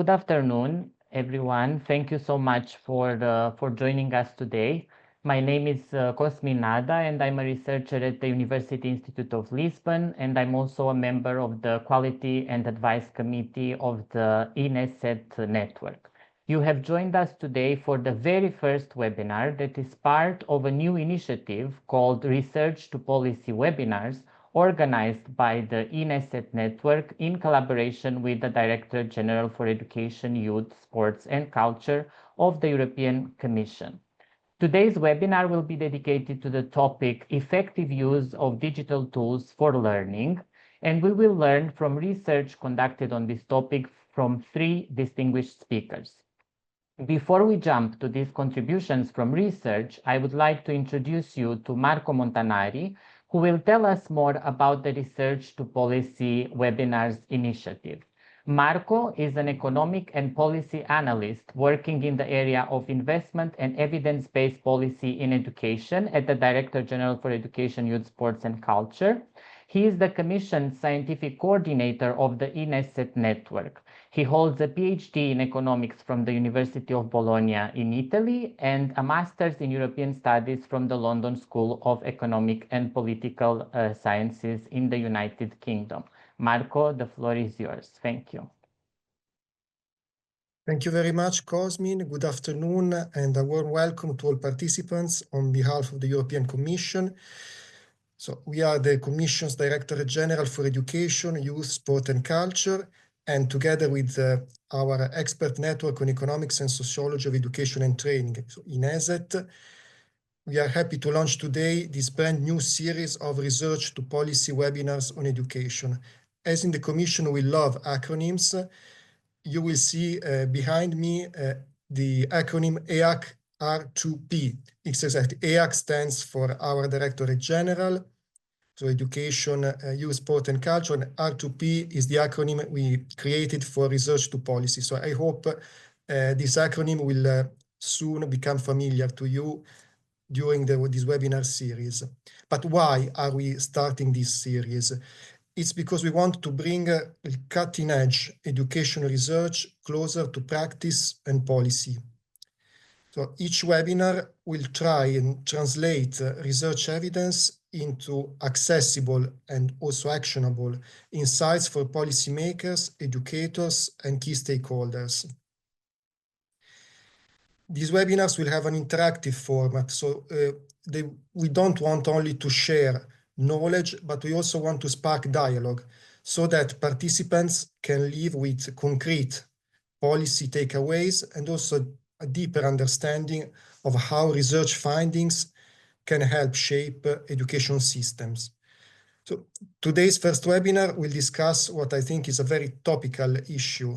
Good afternoon, everyone. Thank you so much for joining us today. My name is Cosmin, and I'm a researcher at the University Institute of Lisbon, and I'm also a member of the Quality and Advice Committee of the ENESET network. You have joined us today for the very first webinar that is part of a new initiative called Research to Policy Webinars, organized by the ENESET network in collaboration with the Director General for Education, Youth, Sports and Culture of the European Commission. Today's webinar will be dedicated to the topic effective use of digital tools for learning, and we will learn from research conducted on this topic from 3 distinguished speakers. Before we jump to these contributions from research, I would like to introduce you to Marco Montanari, who will tell us more about the Research to Policy Webinars initiative. Marco is an economic and policy analyst working in the area of investment and evidence-based policy in education at the Director General for Education, Youth, Sports and Culture. He is the Commission's scientific coordinator of the ENESET network. He holds a PhD in economics from the University of Bologna in Italy and a master's in European studies from the London School of Economic and Political Sciences in the United Kingdom. Marco, the floor is yours. Thank you. Thank you very much, Cosmin. Good afternoon and a warm welcome to all participants on behalf of the European Commission. So we are the Commission's Director General for Education, Youth, Sport and Culture, and together with our expert network on economics and sociology of education and training, so ENESET, we are happy to launch today this brand new series of research to policy webinars on education. As in the Commission, we love acronyms. You will see behind me the acronym EAC R2P. It's exactly EAC stands for our Directorate General, so Education, Youth, Sport and Culture, and R2P is the acronym we created for Research to Policy. So I hope this acronym will soon become familiar to you during this webinar series. But why are we starting this series? It's because we want to bring cutting-edge education research closer to practice and policy. So each webinar will try and translate research evidence into accessible and also actionable insights for policymakers, educators, and key stakeholders. These webinars will have an interactive format, so we don't want only to share knowledge, but we also want to spark dialogue so that participants can leave with concrete policy takeaways and also a deeper understanding of how research findings can help shape education systems. So today's first webinar will discuss what I think is a very topical issue.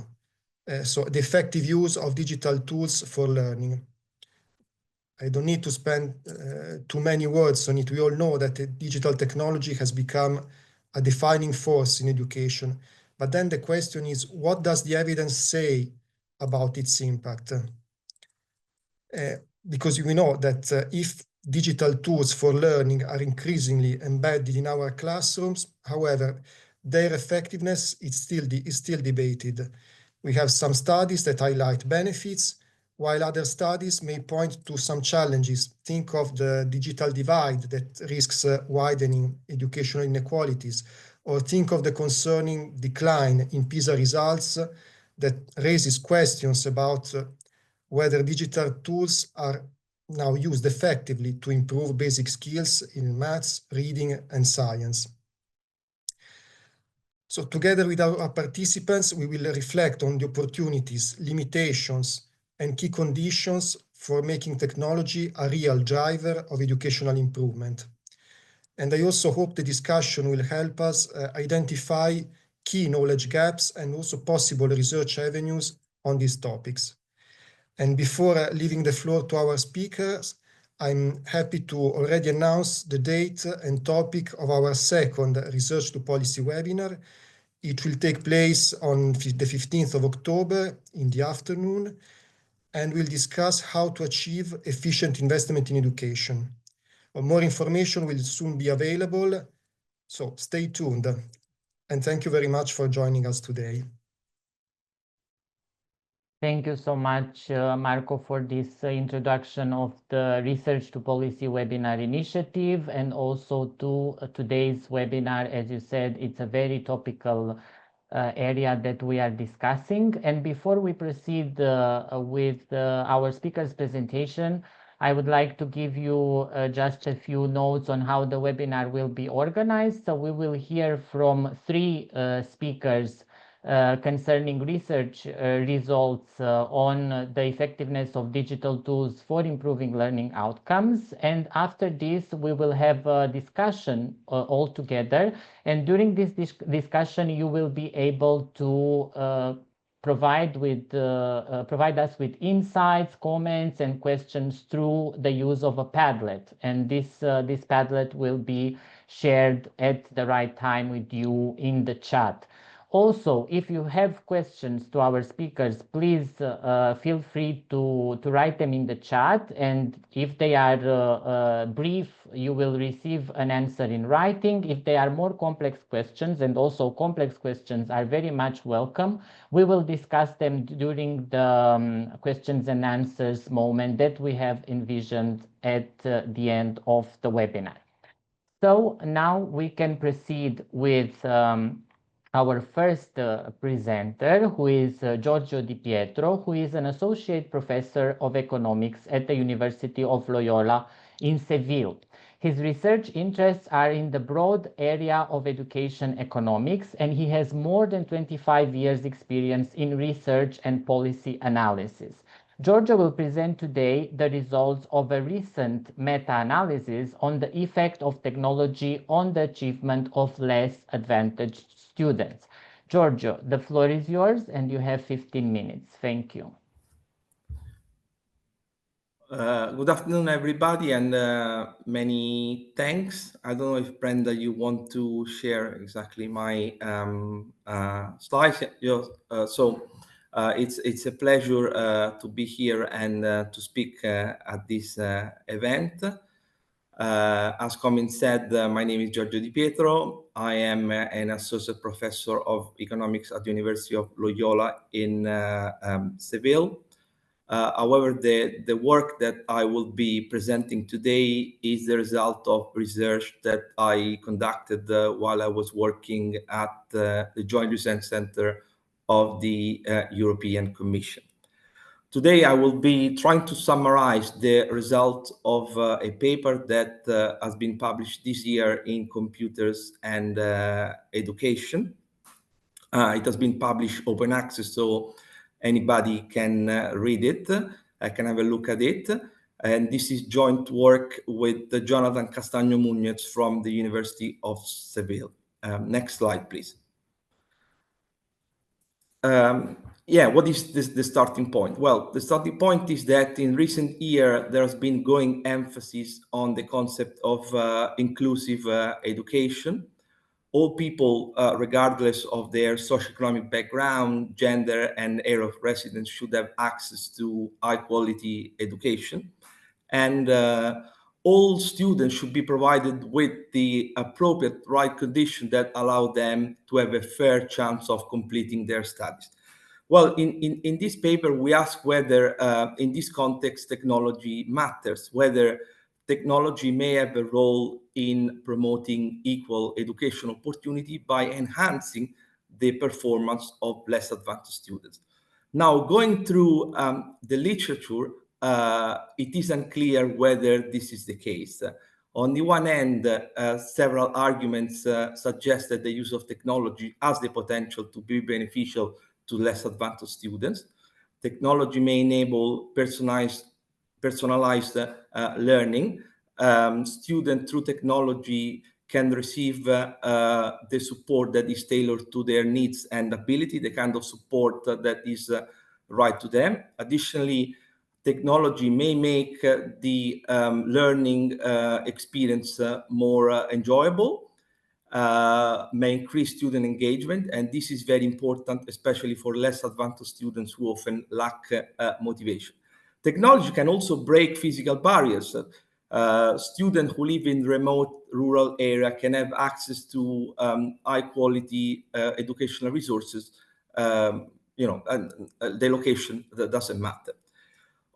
So the effective use of digital tools for learning. I don't need to spend too many words on it. We all know that digital technology has become a defining force in education. But then the question is, what does the evidence say about its impact? Because we know that if digital tools for learning are increasingly embedded in our classrooms, however, their effectiveness is still debated. We have some studies that highlight benefits, while other studies may point to some challenges. Think of the digital divide that risks widening educational inequalities, or think of the concerning decline in PISA results that raises questions about whether digital tools are now used effectively to improve basic skills in maths, reading, and science. So together with our participants, we will reflect on the opportunities, limitations, and key conditions for making technology a real driver of educational improvement. And I also hope the discussion will help us identify key knowledge gaps and also possible research avenues on these topics. And before leaving the floor to our speakers, I'm happy to already announce the date and topic of our second Research to Policy webinar. It will take place on the 15th of October in the afternoon, and we'll discuss how to achieve efficient investment in education. More information will soon be available, so stay tuned. And thank you very much for joining us today. Thank you so much, Marco, for this introduction of the Research to Policy webinar initiative, and also to today's webinar. As you said, it's a very topical area that we are discussing. And before we proceed with our speaker's presentation, I would like to give you just a few notes on how the webinar will be organized. So we will hear from three speakers concerning research results on the effectiveness of digital tools for improving learning outcomes. And after this, we will have a discussion all together. And during this discussion, you will be able to provide us with insights, comments, and questions through the use of a Padlet. And this Padlet will be shared at the right time with you in the chat. Also, if you have questions to our speakers, please feel free to write them in the chat. And if they are brief, you will receive an answer in writing. If they are more complex questions, and also complex questions are very much welcome, we will discuss them during the questions and answers moment that we have envisioned at the end of the webinar. So now we can proceed with our first presenter, who is Giorgio Di Pietro, who is an associate professor of economics at the University of Loyola in Seville. His research interests are in the broad area of education economics, and he has more than 25 years' experience in research and policy analysis. Giorgio will present today the results of a recent meta-analysis on the effect of technology on the achievement of less advantaged students. Giorgio, the floor is yours, and you have 15 minutes. Thank you. Good afternoon, everybody, and many thanks. I don't know if, Brenda, you want to share exactly my slides. It's a pleasure to be here and to speak at this event. As Cosmin said, my name is Giorgio Di Pietro. I am an associate professor of economics at the University of Loyola in Seville. However, the work that I will be presenting today is the result of research that I conducted while I was working at the Joint Research Center of the European Commission. Today, I will be trying to summarize the result of a paper that has been published this year in Computers and Education. It has been published open access, so anybody can read it. I can have a look at it. And this is joint work with Jonathan Castaño Muñoz from the University of Seville. Next slide, please. What is the starting point? Well, the starting point is that in recent years, there has been growing emphasis on the concept of inclusive education. All people, regardless of their socioeconomic background, gender, and area of residence, should have access to high-quality education. And all students should be provided with the appropriate right conditions that allow them to have a fair chance of completing their studies. Well, in this paper, we ask whether, in this context, technology matters, whether technology may have a role in promoting equal education opportunity by enhancing the performance of less advantaged students. Now, going through the literature, it is unclear whether this is the case. On the one hand, several arguments suggest that the use of technology has the potential to be beneficial to less advantaged students. Technology may enable personalized learning. Students through technology can receive the support that is tailored to their needs and ability, the kind of support that is right to them. Additionally, technology may make the learning experience more enjoyable, may increase student engagement, and this is very important, especially for less advantaged students who often lack motivation. Technology can also break physical barriers. Students who live in remote rural area can have access to high quality educational resources the location that doesn't matter.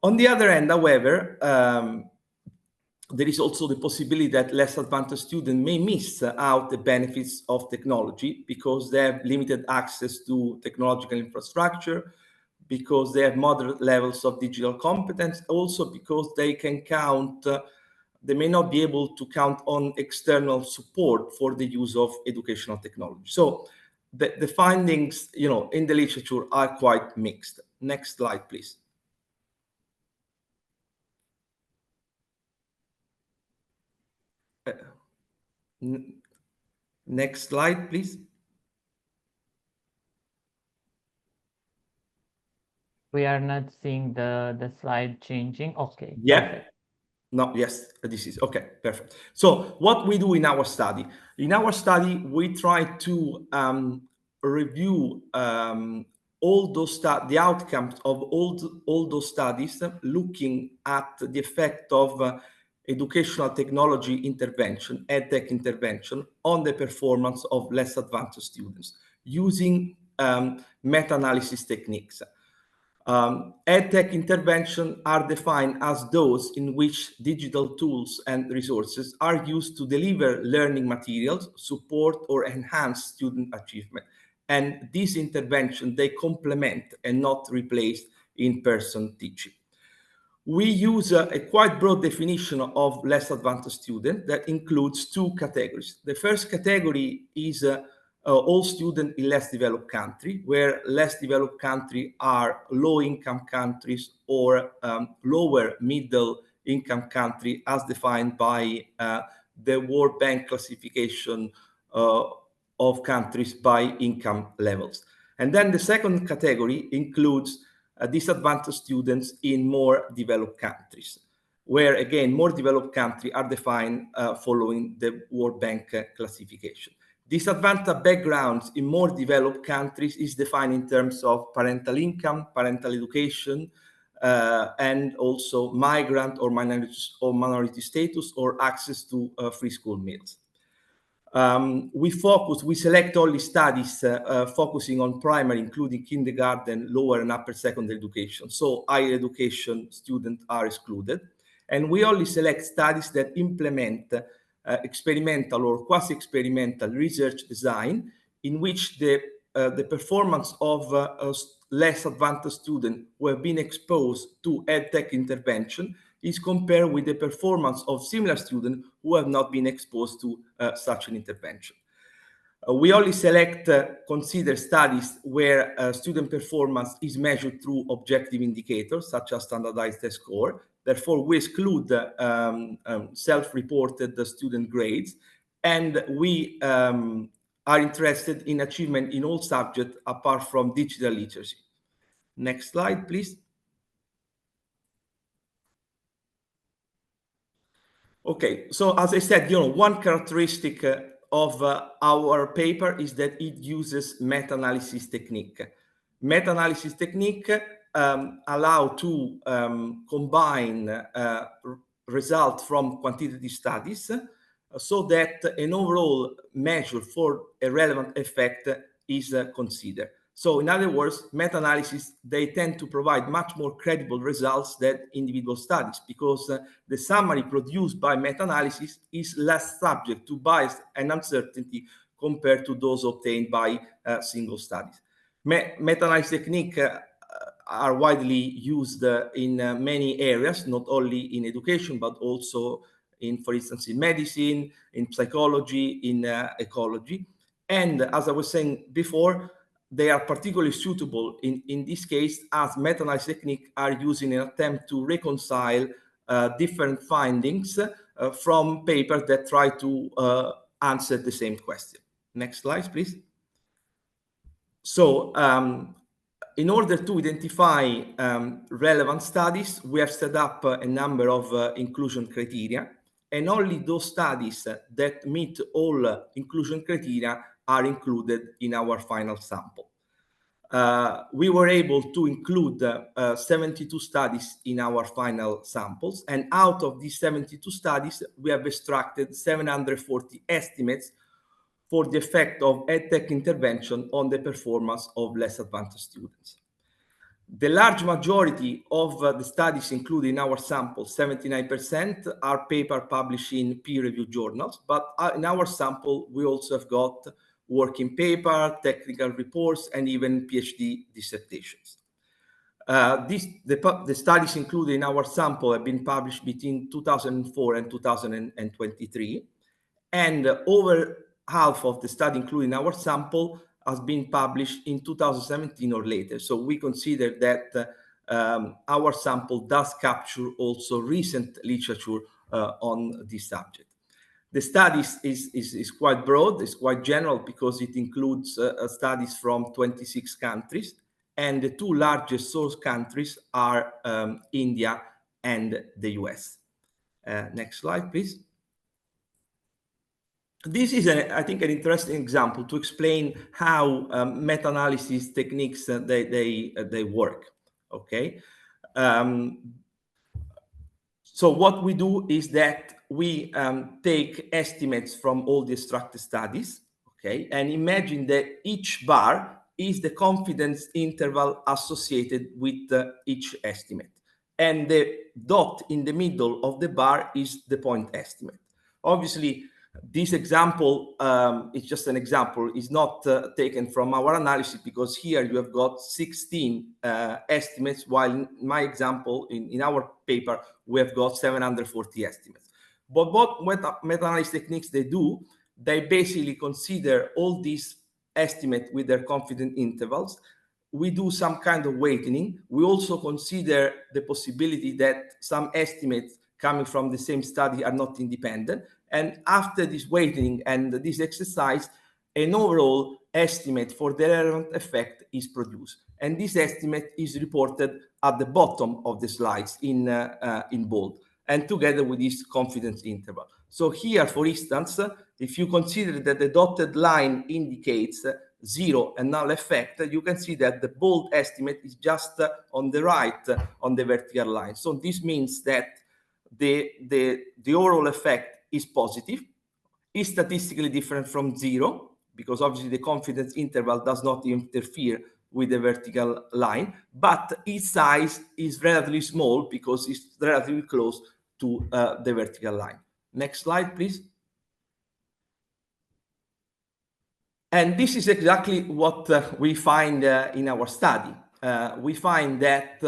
On the other hand, however, there is also the possibility that less advantaged students may miss out the benefits of technology because they have limited access to technological infrastructure, because they have moderate levels of digital competence, also because they may not be able to count on external support for the use of educational technology. So the findings, in the literature are quite mixed. Next slide, please. Next slide, please. We are not seeing the slide changing. Okay. Yeah. Perfect. No, yes, this is okay, perfect. So what we do in our study? In our study, we try to review all those the outcomes of all those studies, looking at the effect of educational technology intervention, EdTech intervention, on the performance of less advantaged students using meta-analysis techniques. EdTech interventions are defined as those in which digital tools and resources are used to deliver learning materials, support or enhance student achievement. And these interventions, they complement and not replace in-person teaching. We use a quite broad definition of less advantaged student that includes two categories. The first category is all students in less developed country, where less developed countries are low-income countries or lower middle-income country, as defined by the World Bank classification of countries by income levels. And then the second category includes disadvantaged students in more developed countries, where again, more developed countries are defined following the World Bank classification. Disadvantaged backgrounds in more developed countries is defined in terms of parental income, parental education, and also migrant or minority status or access to free school meals. We select only studies focusing on primary, including kindergarten, lower and upper secondary education. So higher education students are excluded. And we only select studies that implement experimental or quasi-experimental research design in which the performance of less advantaged students who have been exposed to EdTech intervention is compared with the performance of similar students who have not been exposed to such an intervention. We only consider studies where student performance is measured through objective indicators, such as standardized test score. Therefore, we exclude self-reported student grades, and we are interested in achievement in all subjects apart from digital literacy. Next slide, please. Okay, so as I said, one characteristic of our paper is that it uses meta-analysis technique. Meta-analysis technique allow to combine results from quantitative studies so that an overall measure for a relevant effect is considered. So in other words, meta-analysis, they tend to provide much more credible results than individual studies because the summary produced by meta-analysis is less subject to bias and uncertainty compared to those obtained by single studies. Meta-analysis techniques are widely used in many areas, not only in education, but also in, for instance, in medicine, in psychology, in ecology. And as I was saying before, they are particularly suitable in this case as meta-analysis techniques are used in an attempt to reconcile different findings from papers that try to answer the same question. Next slide, please. So in order to identify relevant studies, we have set up a number of inclusion criteria, and only those studies that meet all inclusion criteria are included in our final sample. We were able to include 72 studies in our final samples, and out of these 72 studies, we have extracted 740 estimates for the effect of EdTech intervention on the performance of less advantaged students. The large majority of the studies included in our sample, 79%, are paper published in peer-reviewed journals, but in our sample, we also have got working paper, technical reports, and even PhD dissertations. The studies included in our sample have been published between 2004 and 2023, and over half of the study included in our sample has been published in 2017 or later. So we consider that our sample does capture also recent literature on this subject. The study is quite broad, it's quite general because it includes studies from 26 countries, and the two largest source countries are India and the US. Next slide, please. This is, I think, an interesting example to explain how meta-analysis techniques they work. Okay, so what we do is that we take estimates from all the extracted studies. Okay, and imagine that each bar is the confidence interval associated with each estimate, and the dot in the middle of the bar is the point estimate. Obviously, this example is just an example, is not taken from our analysis, because here you have got 16 estimates, while in my example, in our paper, we have got 740 estimates. But what meta-analysis techniques they do, they basically consider all these estimates with their confidence intervals. We do some kind of weighting. We also consider the possibility that some estimates coming from the same study are not independent. And after this weighting and this exercise, an overall estimate for the relevant effect is produced. And this estimate is reported at the bottom of the slides in bold, and together with this confidence interval. So here, for instance, if you consider that the dotted line indicates zero and null effect, you can see that the bold estimate is just on the right on the vertical line. So this means that the overall effect is positive, is statistically different from zero, because obviously the confidence interval does not interfere with the vertical line, but its size is relatively small because it's relatively close to the vertical line. Next slide, please. And this is exactly what we find in our study. We find that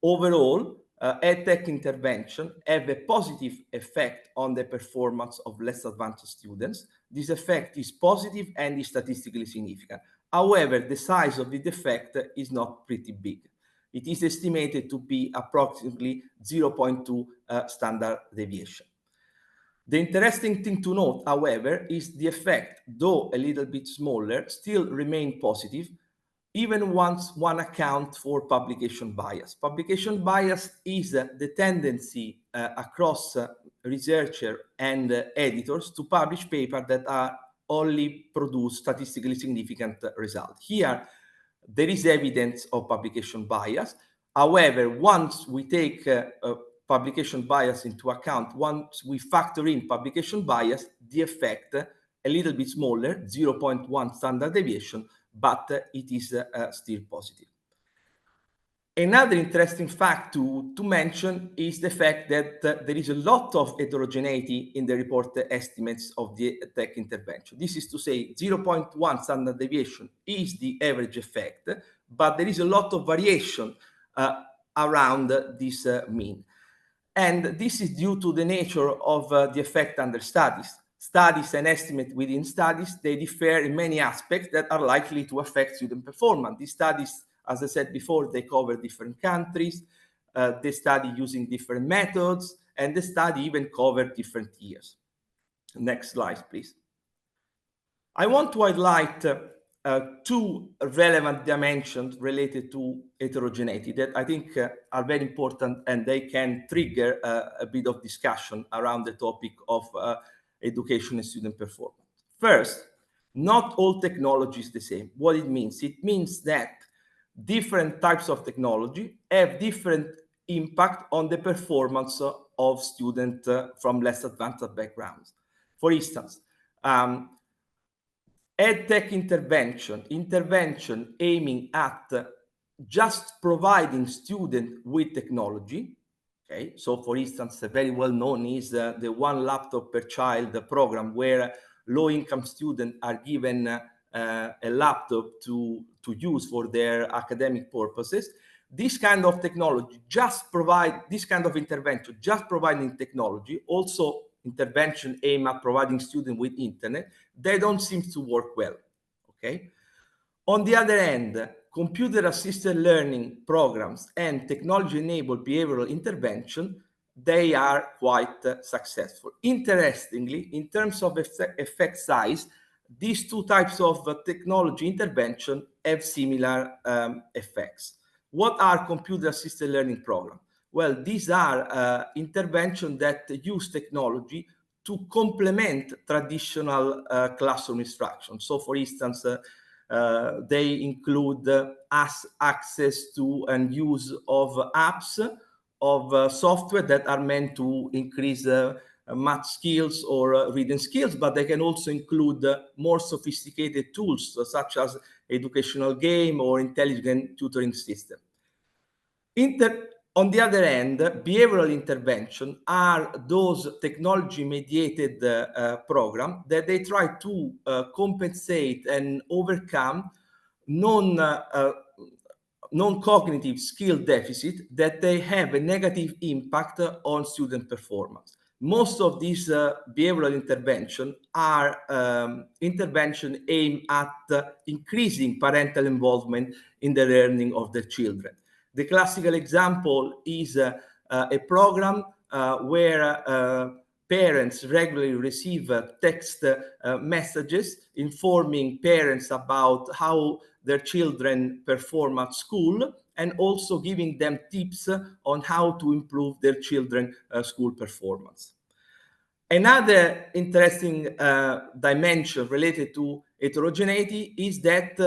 overall, EdTech intervention have a positive effect on the performance of less advantaged students. This effect is positive and is statistically significant. However, the size of the effect is not pretty big. It is estimated to be approximately 0.2 standard deviation. The interesting thing to note, however, is the effect, though a little bit smaller, still remain positive, even once one accounts for publication bias. Publication bias is the tendency across researchers and editors to publish papers that are only produce statistically significant results. Here, there is evidence of publication bias. However, once we take publication bias into account, once we factor in publication bias, the effect a little bit smaller, 0.1 standard deviation, but it is still positive. Another interesting fact to mention is the fact that there is a lot of heterogeneity in the reported estimates of the tech intervention. This is to say 0.1 standard deviation is the average effect, but there is a lot of variation around this mean. And this is due to the nature of the effect under studies. Studies and estimates within studies, they differ in many aspects that are likely to affect student performance. These studies, as I said before, they cover different countries, they study using different methods, and the study even cover different years. Next slide, please. I want to highlight two relevant dimensions related to heterogeneity that I think are very important, and they can trigger a bit of discussion around the topic of education and student performance. First, not all technology is the same. What it means that different types of technology have different impact on the performance of students from less advanced backgrounds. For instance, EdTech intervention aiming at just providing students with technology. Okay, so for instance, very well known is the one laptop per child program, where low-income students are given a laptop to use for their academic purposes. This kind of technology just provide this kind of intervention, just providing technology, also intervention aimed at providing students with internet, they don't seem to work well. Okay. On the other hand, computer-assisted learning programs and technology-enabled behavioral intervention, they are quite successful. Interestingly, in terms of effect size, these two types of technology intervention have similar effects. What are computer-assisted learning programs? Well, these are interventions that use technology to complement traditional classroom instruction. So, for instance, they include access to and use of apps, of software that are meant to increase math skills or reading skills, but they can also include more sophisticated tools such as educational game or intelligent tutoring system. On the other hand, behavioral intervention are those technology-mediated programs that they try to compensate and overcome non-cognitive skill deficit that they have a negative impact on student performance. Most of these behavioral interventions are intervention aimed at increasing parental involvement in the learning of their children. The classical example is a program where parents regularly receive text messages informing parents about how their children perform at school, and also giving them tips on how to improve their children's school performance. Another interesting dimension related to heterogeneity is that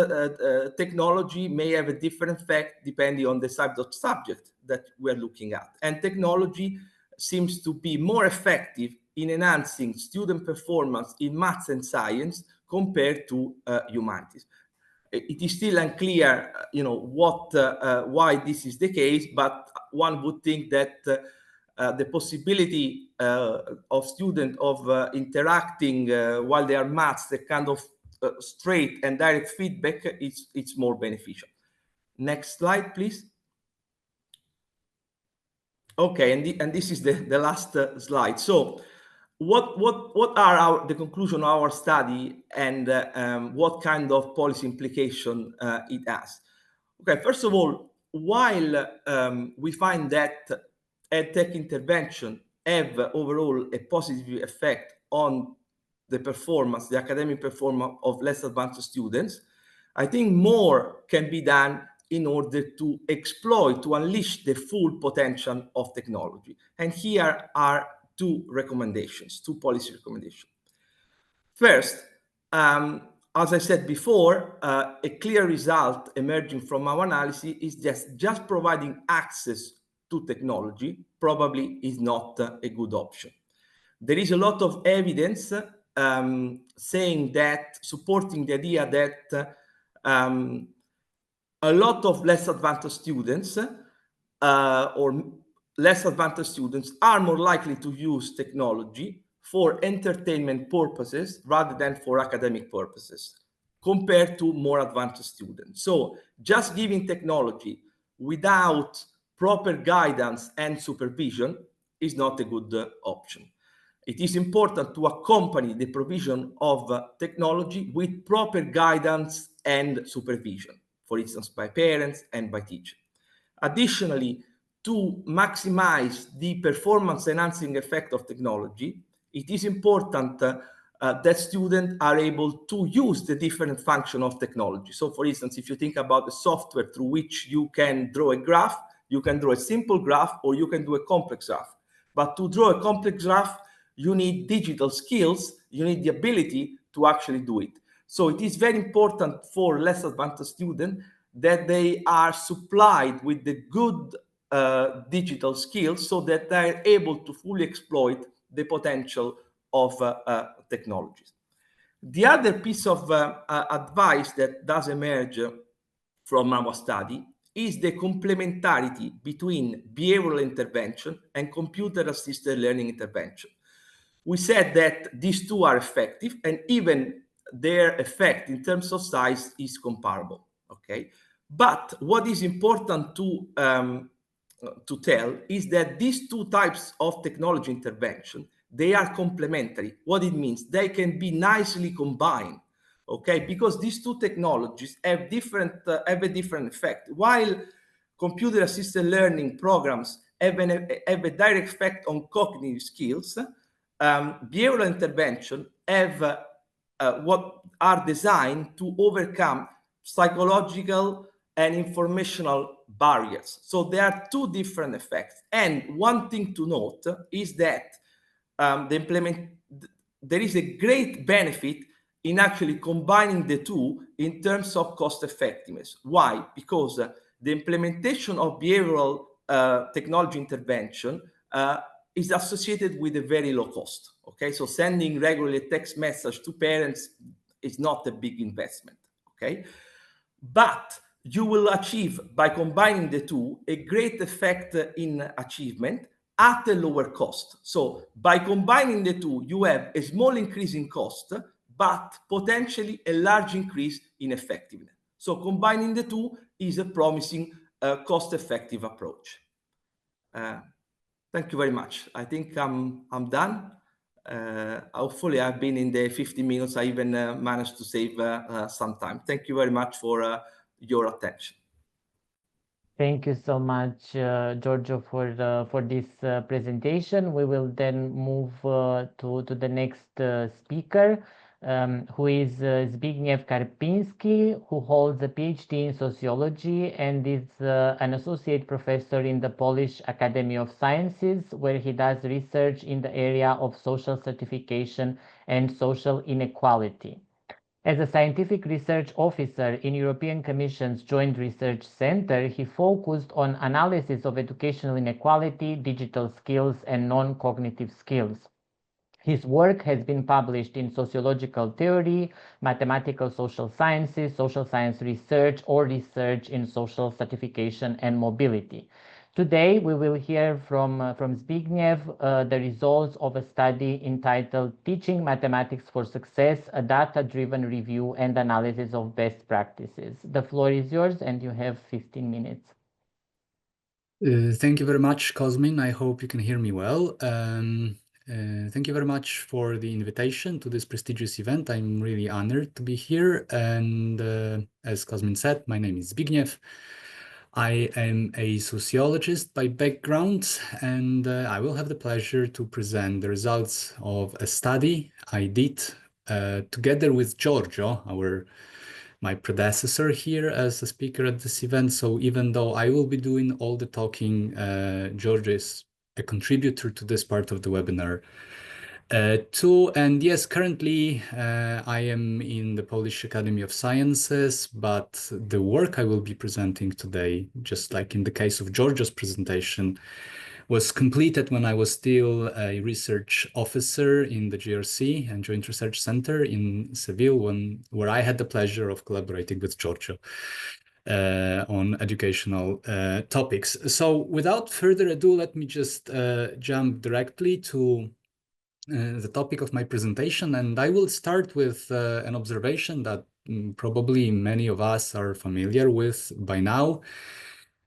technology may have a different effect depending on the type of subject that we're looking at. And technology seems to be more effective in enhancing student performance in maths and science compared to humanities. It is still unclear, why this is the case, but one would think that the possibility of students of interacting while they are maths, the kind of straight and direct feedback, it's more beneficial. Next slide, please. Okay, and this is the last slide. So, what are the conclusion of our study, and what kind of policy implication it has? Okay, first of all, while we find that EdTech intervention have overall a positive effect on the performance, the academic performance of less advanced students, I think more can be done in order to exploit, to unleash the full potential of technology. And here are two policy recommendations. First, as I said before, a clear result emerging from our analysis is just providing access to technology probably is not a good option. There is a lot of evidence saying that, supporting the idea that a lot of less advanced students or less advanced students are more likely to use technology for entertainment purposes rather than for academic purposes compared to more advanced students. So just giving technology without proper guidance and supervision is not a good option. It is important to accompany the provision of technology with proper guidance and supervision, for instance, by parents and by teachers. Additionally, to maximize the performance-enhancing effect of technology, it is important that students are able to use the different functions of technology. So, for instance, if you think about the software through which you can draw a graph, you can draw a simple graph or you can do a complex graph. But to draw a complex graph, you need digital skills, you need the ability to actually do it. So it is very important for less advanced students that they are supplied with the good digital skills so that they are able to fully exploit the potential of technologies. The other piece of advice that does emerge from our study is the complementarity between behavioral intervention and computer-assisted learning intervention. We said that these two are effective, and even their effect in terms of size is comparable, okay? But what is important to tell is that these two types of technology intervention, they are complementary. What it means, they can be nicely combined, okay? Because these two technologies have a different effect. While computer-assisted learning programs have a direct effect on cognitive skills, behavioral intervention have what are designed to overcome psychological and informational barriers. So there are two different effects. And one thing to note is that there is a great benefit in actually combining the two in terms of cost effectiveness. Why? Because the implementation of behavioral technology intervention is associated with a very low cost. Okay, so sending regularly a text message to parents is not a big investment. Okay, but you will achieve, by combining the two, a great effect in achievement at a lower cost. So by combining the two, you have a small increase in cost, but potentially a large increase in effectiveness. So combining the two is a promising cost-effective approach. Thank you very much. I think I'm done. Hopefully I've been in the 15 minutes. I even managed to save some time. Thank you very much for your attention. Thank you so much, Giorgio, for this presentation. We will then move to the next speaker, who is Zbigniew Karpinski, who holds a PhD in sociology and is an associate professor in the Polish Academy of Sciences, where he does research in the area of social stratification and social inequality. As a scientific research officer in European Commission's Joint Research Center, he focused on analysis of educational inequality, digital skills, and non-cognitive skills. His work has been published in sociological theory, mathematical social sciences, social science research, or research in social stratification and mobility. Today, we will hear from Zbigniew the results of a study entitled Teaching Mathematics for Success, a data-driven review and analysis of best practices. The floor is yours, and you have 15 minutes. Thank you very much, Cosmin. I hope you can hear me well. Thank you very much for the invitation to this prestigious event. I'm really honored to be here. And as Cosmin said, my name is Zbigniew. I am a sociologist by background, and I will have the pleasure to present the results of a study I did together with Giorgio, my predecessor here as a speaker at this event. So even though I will be doing all the talking, Giorgio is a contributor to this part of the webinar too. And yes, currently I am in the Polish Academy of Sciences, but the work I will be presenting today, just like in the case of Giorgio's presentation, was completed when I was still a research officer in the GRC and Joint Research Center in Seville, where I had the pleasure of collaborating with Giorgio on educational topics. So without further ado, let me just jump directly to the topic of my presentation, and I will start with an observation that probably many of us are familiar with by now.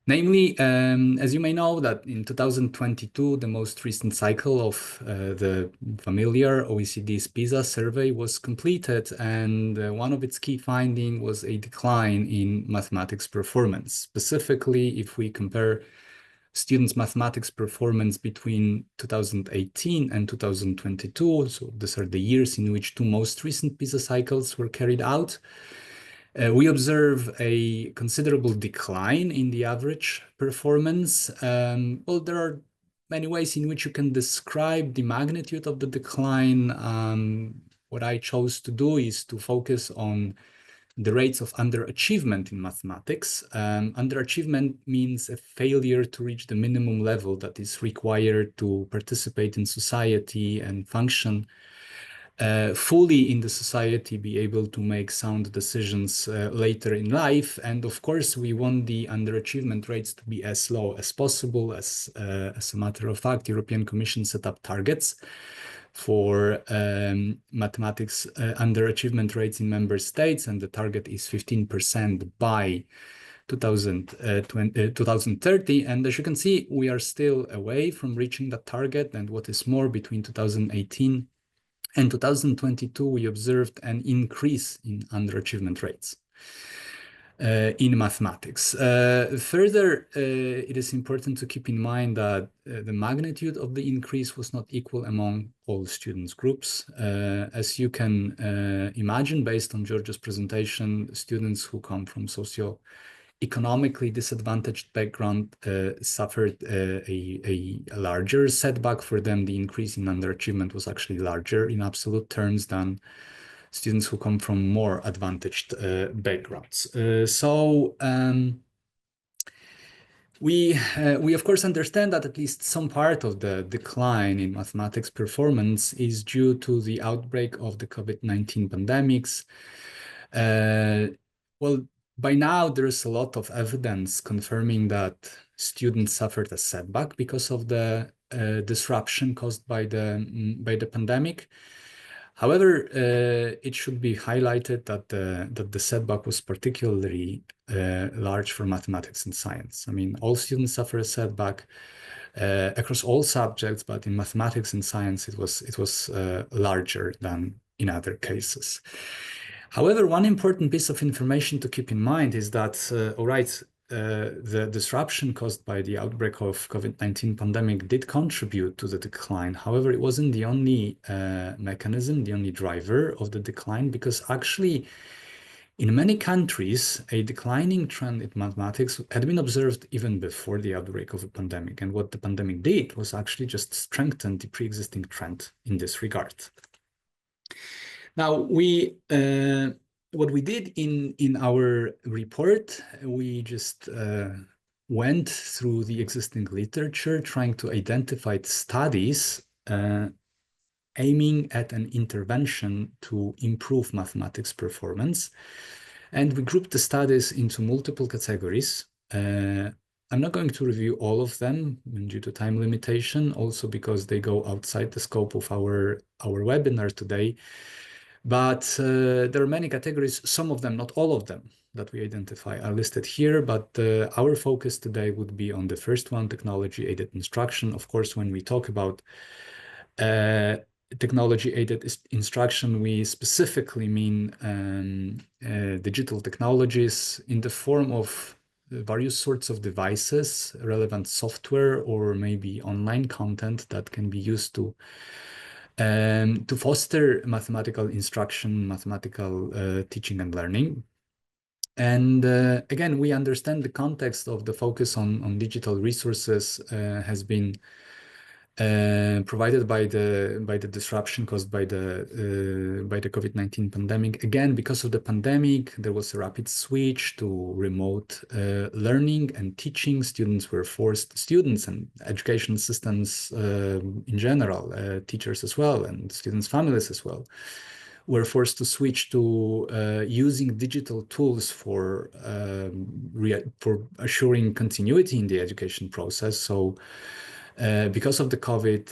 Namely, as you may know, that in 2022, the most recent cycle of the familiar OECD's PISA survey was completed, and one of its key findings was a decline in mathematics performance. Specifically, if we compare students' mathematics performance between 2018 and 2022, so these are the years in which two most recent PISA cycles were carried out, we observe a considerable decline in the average performance. Well, there are many ways in which you can describe the magnitude of the decline. What I chose to do is to focus on the rates of underachievement in mathematics. Underachievement means a failure to reach the minimum level that is required to participate in society and function fully in the society, be able to make sound decisions later in life. And of course, we want the underachievement rates to be as low as possible. As a matter of fact, European Commission set up targets for mathematics underachievement rates in member states, and the target is 15% by 2030. And as you can see, we are still away from reaching that target. And what is more, between 2018 and 2022, we observed an increase in underachievement rates in mathematics. Further, it is important to keep in mind that the magnitude of the increase was not equal among all students groups. As you can imagine, based on Giorgio's presentation, students who come from socio-economically disadvantaged background suffered a larger setback. For them, the increase in underachievement was actually larger in absolute terms than students who come from more advantaged backgrounds. We of course understand that at least some part of the decline in mathematics performance is due to the outbreak of the COVID-19 pandemics. Well, by now there is a lot of evidence confirming that students suffered a setback because of the disruption caused by the pandemic. However, it should be highlighted that the setback was particularly large for mathematics and science. I mean, all students suffer a setback across all subjects, but in mathematics and science, it was larger than in other cases. However, one important piece of information to keep in mind is that, all right, the disruption caused by the outbreak of COVID-19 pandemic did contribute to the decline. However, it wasn't the only mechanism, the only driver of the decline, because actually in many countries, a declining trend in mathematics had been observed even before the outbreak of a pandemic. And what the pandemic did was actually just strengthen the pre-existing trend in this regard. Now, what we did in our report, we just went through the existing literature, trying to identify studies aiming at an intervention to improve mathematics performance. And we grouped the studies into multiple categories. I'm not going to review all of them due to time limitation, also because they go outside the scope of our webinar today. But there are many categories, some of them, not all of them, that we identify are listed here. But our focus today would be on the first one, technology-aided instruction. Of course, when we talk about technology-aided instruction, we specifically mean digital technologies in the form of various sorts of devices, relevant software, or maybe online content that can be used to foster mathematical instruction, mathematical teaching and learning. And again, we understand the context of the focus on digital resources has been provided by the disruption caused by the COVID-19 pandemic. Again, because of the pandemic, there was a rapid switch to remote learning and teaching. Students and education systems in general, teachers as well, and students' families as well, were forced to switch to using digital tools for assuring continuity in the education process. So because of the COVID,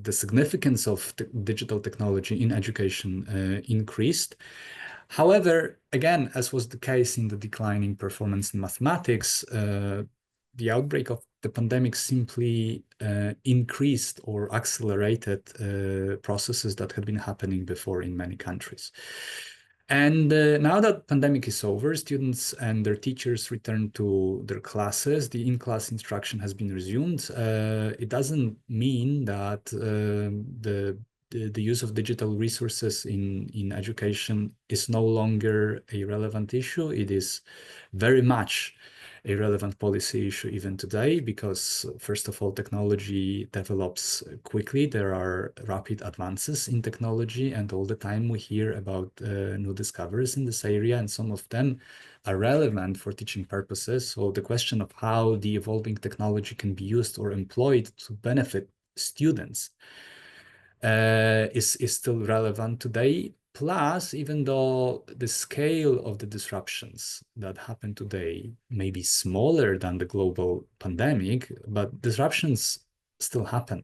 the significance of digital technology in education increased. However, again, as was the case in the declining performance in mathematics, the outbreak of the pandemic simply increased or accelerated processes that had been happening before in many countries. And now that pandemic is over, students and their teachers return to their classes. The in-class instruction has been resumed. It doesn't mean that the use of digital resources in education is no longer a relevant issue. It is very much a relevant policy issue even today, because first of all, technology develops quickly. There are rapid advances in technology, and all the time we hear about new discoveries in this area, and some of them are relevant for teaching purposes. So the question of how the evolving technology can be used or employed to benefit students is still relevant today. Plus, even though the scale of the disruptions that happen today may be smaller than the global pandemic, but disruptions still happen.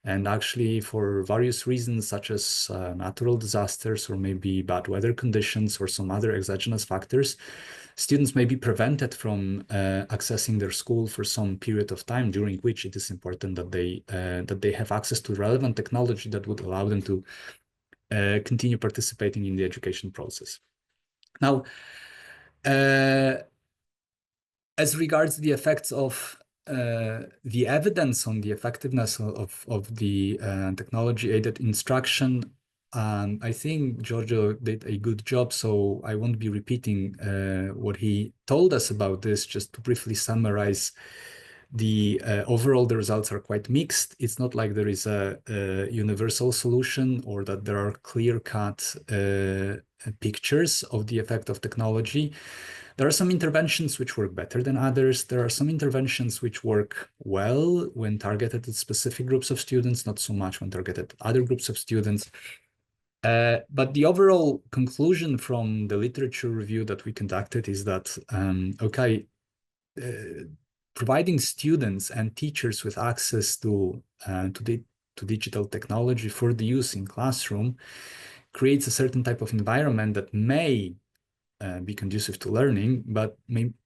And actually, for various reasons, such as natural disasters or maybe bad weather conditions or some other exogenous factors, students may be prevented from accessing their school for some period of time, during which it is important that they have access to relevant technology that would allow them to continue participating in the education process. Now, as regards the effects of the evidence on the effectiveness of the technology-aided instruction, I think Giorgio did a good job, so I won't be repeating what he told us about this. Just to briefly summarize, the overall the results are quite mixed. It's not like there is a universal solution or that there are clear-cut pictures of the effect of technology. There are some interventions which work better than others. There are some interventions which work well when targeted at specific groups of students, not so much when targeted at other groups of students. But the overall conclusion from the literature review that we conducted is that, providing students and teachers with access to digital technology for the use in classroom creates a certain type of environment that may be conducive to learning, but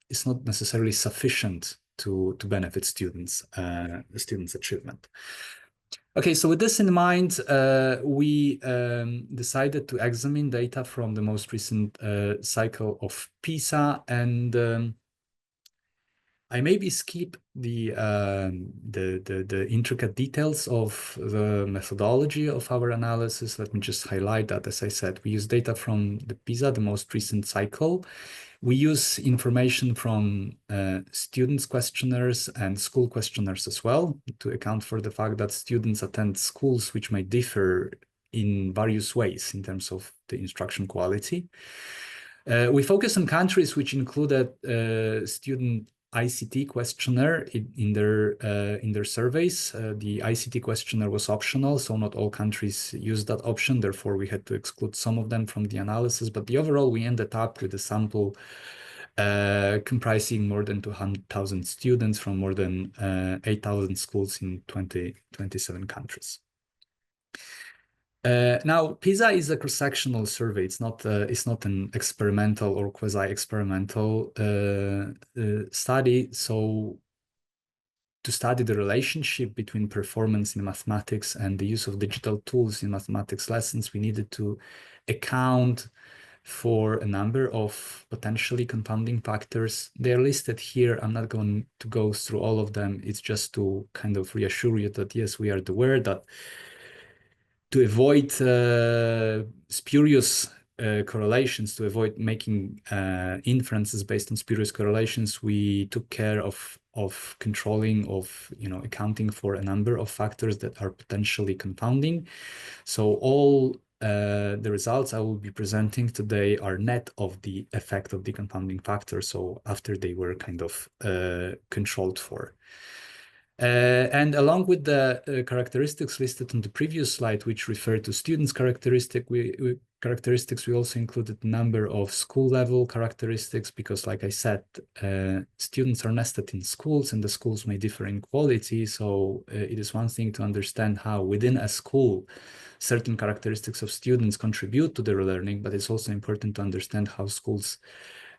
it's not necessarily sufficient to benefit students' achievement. Okay, so with this in mind, we decided to examine data from the most recent cycle of PISA, and I maybe skip the intricate details of the methodology of our analysis. Let me just highlight that, as I said, we use data from the PISA, the most recent cycle. We use information from students' questionnaires and school questionnaires as well, to account for the fact that students attend schools which may differ in various ways in terms of the instruction quality. We focus on countries which included student ICT questionnaire in their surveys. The ICT questionnaire was optional, so not all countries used that option. Therefore, we had to exclude some of them from the analysis. But the overall, we ended up with a sample comprising more than 200,000 students from more than 8,000 schools in 27 countries. Now, PISA is a cross-sectional survey. It's not an experimental or quasi-experimental study. So, to study the relationship between performance in mathematics and the use of digital tools in mathematics lessons, we needed to account for a number of potentially confounding factors. They are listed here. I'm not going to go through all of them. It's just to kind of reassure you that yes, we are aware that to avoid spurious correlations, to avoid making inferences based on spurious correlations, we took care of controlling, accounting for a number of factors that are potentially confounding. So all the results I will be presenting today are net of the effect of the confounding factor. So after they were kind of controlled for. And along with the characteristics listed on the previous slide, which refer to students' characteristics, we also included a number of school-level characteristics because, like I said, students are nested in schools and the schools may differ in quality. So it is one thing to understand how within a school certain characteristics of students contribute to their learning, but it's also important to understand how schools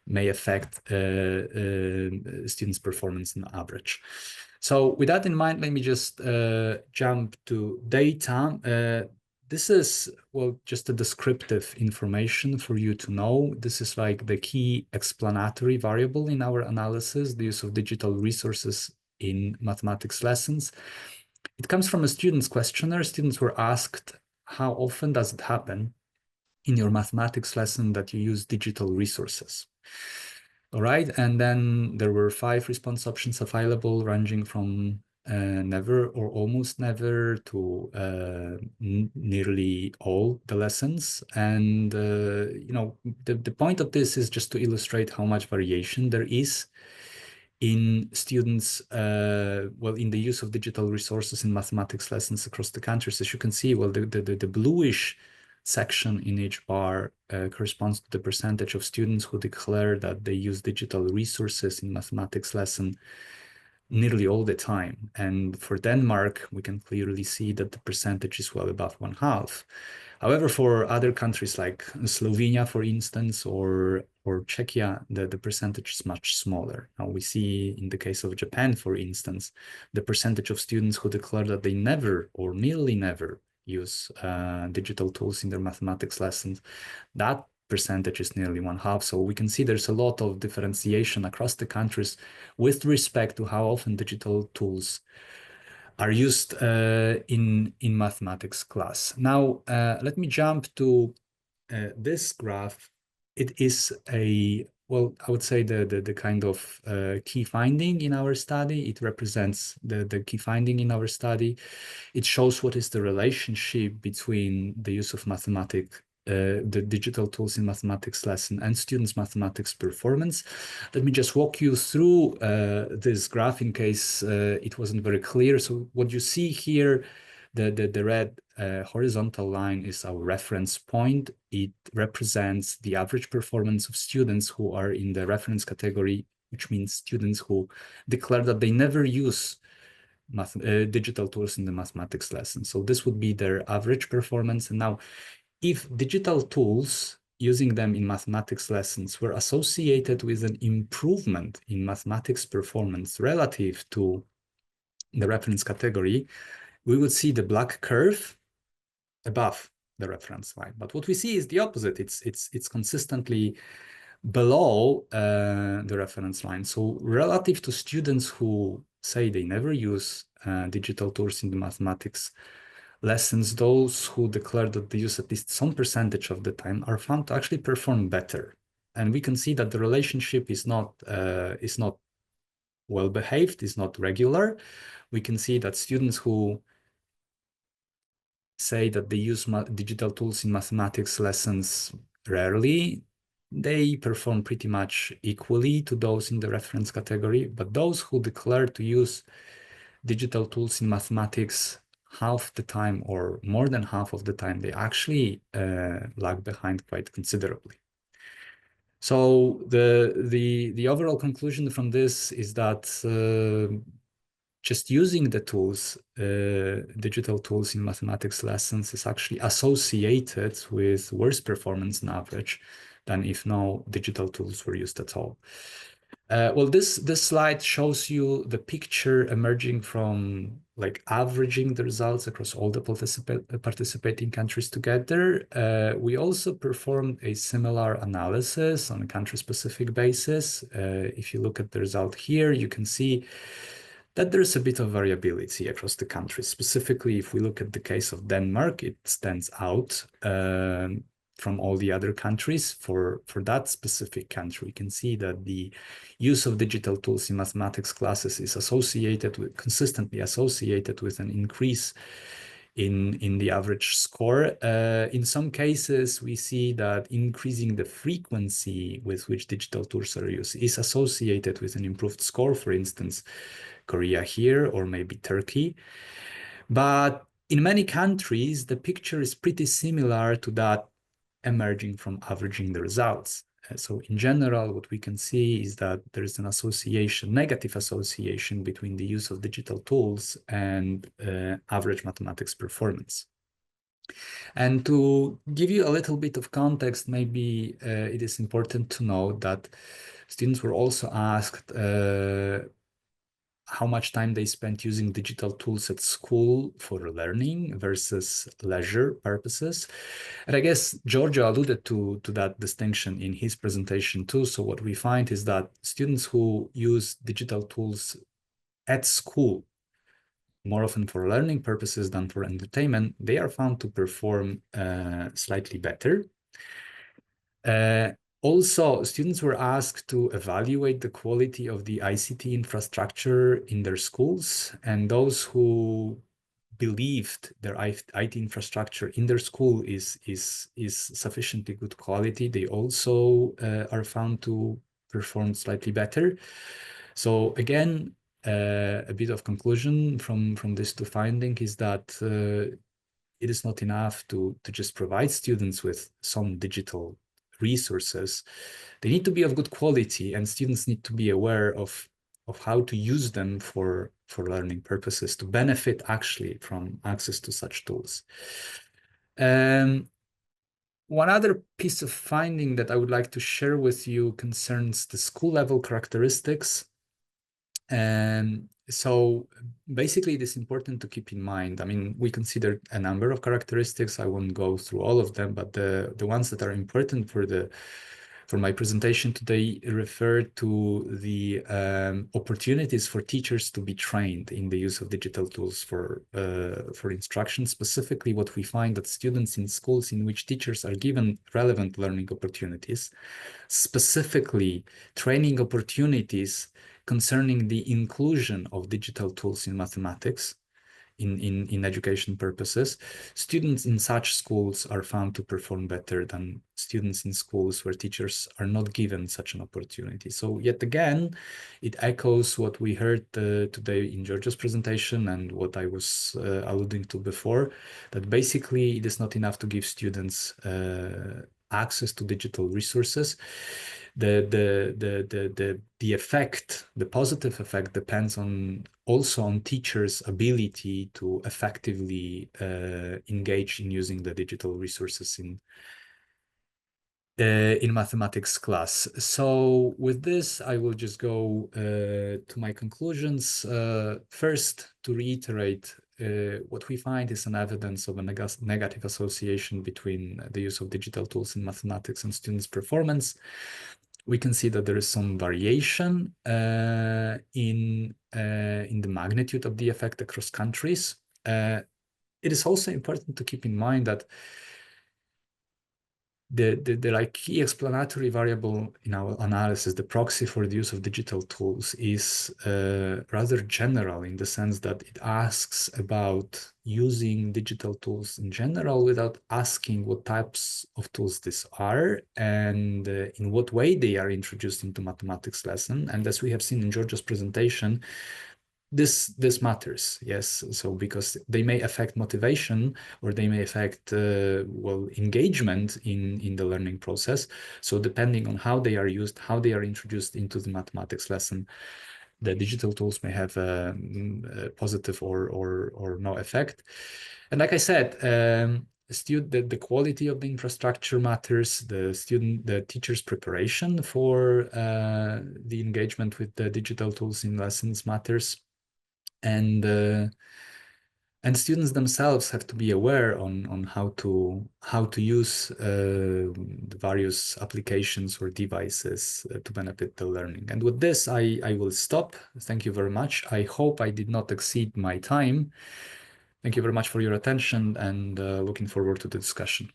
may affect students' performance on average. So with that in mind, let me just jump to data. This is, well, just a descriptive information for you to know. This is like the key explanatory variable in our analysis, the use of digital resources in mathematics lessons. It comes from a student's questionnaire. Students were asked, how often does it happen in your mathematics lesson that you use digital resources? All right, and then there were 5 response options available, ranging from never or almost never to nearly all the lessons. And the point of this is just to illustrate how much variation there is in students, well, in the use of digital resources in mathematics lessons across the countries. As you can see, well, the bluish section in each bar corresponds to the percentage of students who declare that they use digital resources in mathematics lesson nearly all the time. And for Denmark, we can clearly see that the percentage is well above 1/2. However, for other countries like Slovenia, for instance, or Czechia, the percentage is much smaller. Now we see in the case of Japan, for instance, the percentage of students who declare that they never or nearly never use digital tools in their mathematics lessons, that percentage is nearly 1/2. So we can see there's a lot of differentiation across the countries with respect to how often digital tools are used in mathematics class. Now, let me jump to this graph. It is well, I would say the kind of key finding in our study. It represents the key finding in our study. It shows what is the relationship between the use of the digital tools in mathematics lesson and students' mathematics performance. Let me just walk you through this graph in case it wasn't very clear. So what you see here, the red horizontal line is our reference point. It represents the average performance of students who are in the reference category, which means students who declare that they never use digital tools in the mathematics lesson. So this would be their average performance. And now, if digital tools, using them in mathematics lessons, were associated with an improvement in mathematics performance relative to the reference category, we would see the black curve above the reference line. But what we see is the opposite. It's consistently below the reference line. So relative to students who say they never use digital tools in the mathematics lessons, those who declare that they use at least some percentage of the time are found to actually perform better. And we can see that the relationship is not well behaved, is not regular. We can see that students who say that they use digital tools in mathematics lessons rarely, they perform pretty much equally to those in the reference category. But those who declare to use digital tools in mathematics half the time or more than half of the time, they actually lag behind quite considerably. So the overall conclusion from this is that just using the tools, digital tools in mathematics lessons, is actually associated with worse performance on average than if no digital tools were used at all. Well, this slide shows you the picture emerging from like averaging the results across all the participating countries together. We also performed a similar analysis on a country-specific basis. If you look at the result here, you can see that there's a bit of variability across the countries. Specifically, if we look at the case of Denmark, it stands out from all the other countries. For that specific country, we can see that the use of digital tools in mathematics classes is consistently associated with an increase in the average score. In some cases, we see that increasing the frequency with which digital tools are used is associated with an improved score, for instance, Korea here, or maybe Turkey. But in many countries, the picture is pretty similar to that emerging from averaging the results. So in general, what we can see is that there is an negative association between the use of digital tools and average mathematics performance. And to give you a little bit of context, maybe it is important to know that students were also asked how much time they spent using digital tools at school for learning versus leisure purposes. And I guess Giorgio alluded to that distinction in his presentation too. So what we find is that students who use digital tools at school more often for learning purposes than for entertainment, they are found to perform slightly better. Also, students were asked to evaluate the quality of the ICT infrastructure in their schools, and those who believed their IT infrastructure in their school is sufficiently good quality, they also are found to perform slightly better. So again, a bit of conclusion from this two finding is that it is not enough to just provide students with some digital resources. They need to be of good quality, and students need to be aware of how to use them for learning purposes, to benefit actually from access to such tools. One other piece of finding that I would like to share with you concerns the school level characteristics. So basically, it is important to keep in mind. I mean, we considered a number of characteristics. I won't go through all of them, but the ones that are important for my presentation today refer to the opportunities for teachers to be trained in the use of digital tools for instruction. Specifically, what we find that students in schools in which teachers are given relevant learning opportunities, specifically training opportunities concerning the inclusion of digital tools in mathematics in education purposes, students in such schools are found to perform better than students in schools where teachers are not given such an opportunity. So yet again, it echoes what we heard today in Giorgio's presentation and what I was alluding to before, that basically it is not enough to give students access to digital resources. The effect, the positive effect, depends also on teachers' ability to effectively engage in using the digital resources in mathematics class. So with this, I will just go to my conclusions. First, to reiterate, what we find is an evidence of a negative association between the use of digital tools in mathematics and students' performance. We can see that there is some variation in the magnitude of the effect across countries. It is also important to keep in mind that the key explanatory variable in our analysis, the proxy for the use of digital tools, is rather general in the sense that it asks about using digital tools in general without asking what types of tools these are and in what way they are introduced into mathematics lesson. And as we have seen in Giorgio's presentation, this matters, yes. So because they may affect motivation or they may affect engagement in the learning process. So depending on how they are used, how they are introduced into the mathematics lesson, the digital tools may have a positive or no effect. And like I said, the quality of the infrastructure matters. The teacher's preparation for the engagement with the digital tools in lessons matters. And students themselves have to be aware on how to use the various applications or devices to benefit the learning. And with this, I will stop. Thank you very much. I hope I did not exceed my time. Thank you very much for your attention, and looking forward to the discussion.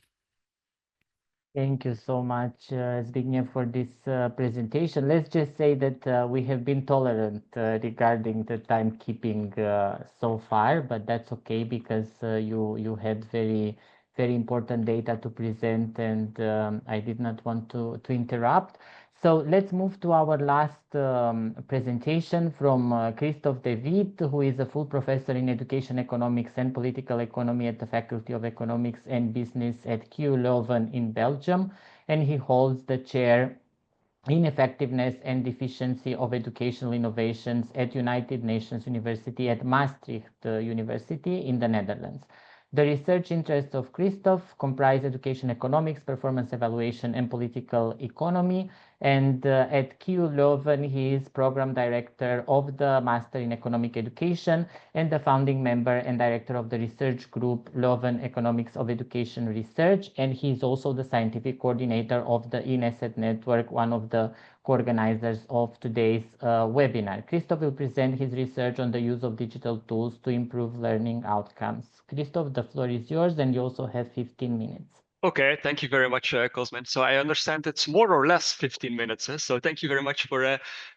Thank you so much, Zbigniew, for this presentation. Let's just say that we have been tolerant regarding the timekeeping so far, but that's okay because you had very important data to present, and I did not want to interrupt. So let's move to our last presentation from Kristof de Witte, who is a full professor in education economics and political economy at the Faculty of Economics and Business at KU Leuven in Belgium, and he holds the chair in effectiveness and efficiency of educational innovations at United Nations University at Maastricht University in the Netherlands. The research interests of Kristof comprise education economics, performance evaluation, and political economy. And at KU Leuven, he is program director of the Master in Economic Education and the founding member and director of the research group Leuven Economics of Education Research. And he is also the scientific coordinator of the ENESET network, one of the co-organizers of today's webinar. Kristof will present his research on the use of digital tools to improve learning outcomes. Kristof, the floor is yours, and you also have 15 minutes. Okay, thank you very much, Cosmin. So I understand it's more or less 15 minutes. So thank you very much for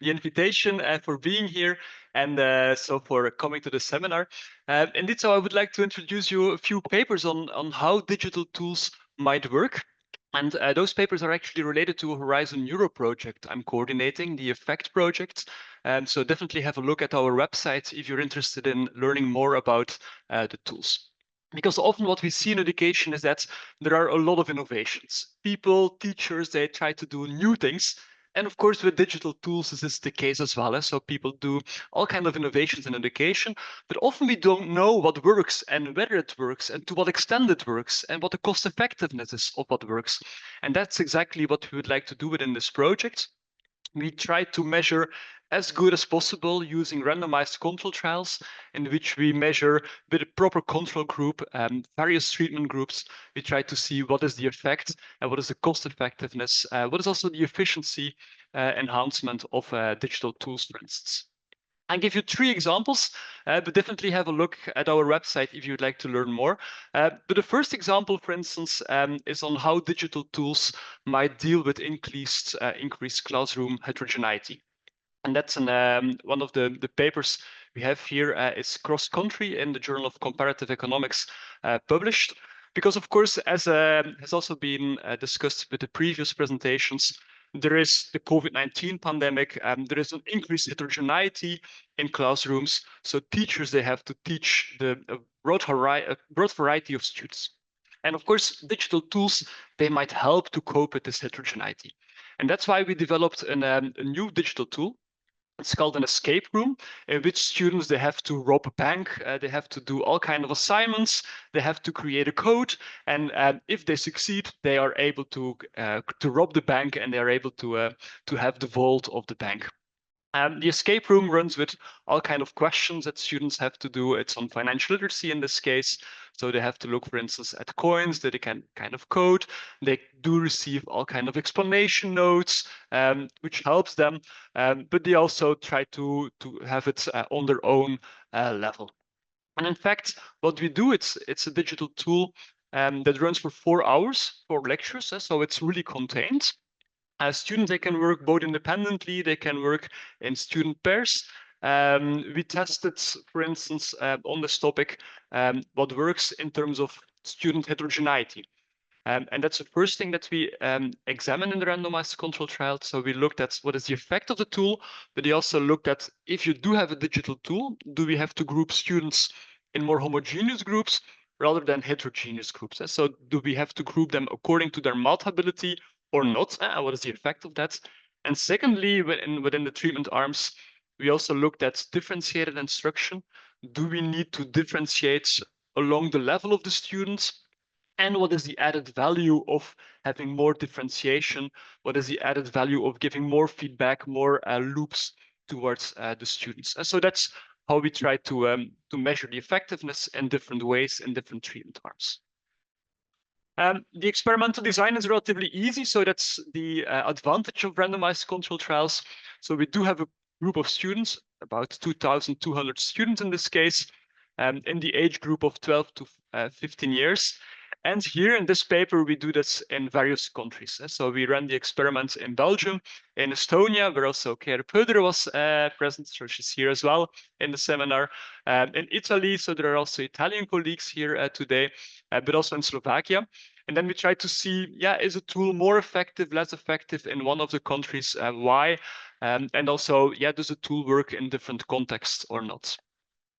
the invitation and for being here, and so for coming to the seminar. Indeed, so I would like to introduce you a few papers on how digital tools might work. And those papers are actually related to a Horizon Europe project I'm coordinating, the EFFECT project. So definitely have a look at our website if you're interested in learning more about the tools. Because often what we see in education is that there are a lot of innovations. People, teachers, they try to do new things. And of course, with digital tools, this is the case as well. So people do all kinds of innovations in education, but often we don't know what works and whether it works and to what extent it works and what the cost effectiveness is of what works. And that's exactly what we would like to do within this project. We try to measure as good as possible using randomized control trials in which we measure with a proper control group, various treatment groups. We try to see what is the effect and what is the cost effectiveness, what is also the efficiency enhancement of digital tools, for instance. I'll give you 3 examples, but definitely have a look at our website if you'd like to learn more. But the first example, for instance, is on how digital tools might deal with increased classroom heterogeneity. And that's one of the papers we have here is cross-country in the Journal of Comparative Economics published. Because, of course, as has also been discussed with the previous presentations, there is the COVID-19 pandemic, there is an increased heterogeneity in classrooms. So teachers, they have to teach the broad variety of students. And of course, digital tools, they might help to cope with this heterogeneity. And that's why we developed a new digital tool. It's called an escape room, in which students, they have to rob a bank, they have to do all kinds of assignments, they have to create a code, and if they succeed, they are able to rob the bank, and they are able to have the vault of the bank. The escape room runs with all kinds of questions that students have to do. It's on financial literacy in this case. So they have to look, for instance, at coins that they can kind of code. They do receive all kinds of explanation notes, which helps them. But they also try to have it on their own level. And in fact, what we do, it's a digital tool that runs for 4 hours, 4 lectures. So it's really contained. Students, they can work both independently, they can work in student pairs. We tested, for instance, on this topic, what works in terms of student heterogeneity. And that's the first thing that we examined in the randomized control trial. So we looked at what is the effect of the tool, but we also looked at if you do have a digital tool, do we have to group students in more homogeneous groups rather than heterogeneous groups? So do we have to group them according to their math ability or not? What is the effect of that? And secondly, within the treatment arms, we also looked at differentiated instruction. Do we need to differentiate along the level of the students? And what is the added value of having more differentiation? What is the added value of giving more feedback, more loops towards the students? And so that's how we try to measure the effectiveness in different ways in different treatment arms. The experimental design is relatively easy, so that's the advantage of randomized control trials. So we do have a group of students, about 2,200 students in this case, in the age group of 12 to 15 years. And here in this paper, we do this in various countries. So we ran the experiments in Belgium, in Estonia, where also Pietro was present, so she's here as well in the seminar. In Italy, so there are also Italian colleagues here today, but also in Slovakia. And then we try to see, is a tool more effective, less effective in one of the countries, why? And also, does the tool work in different contexts or not?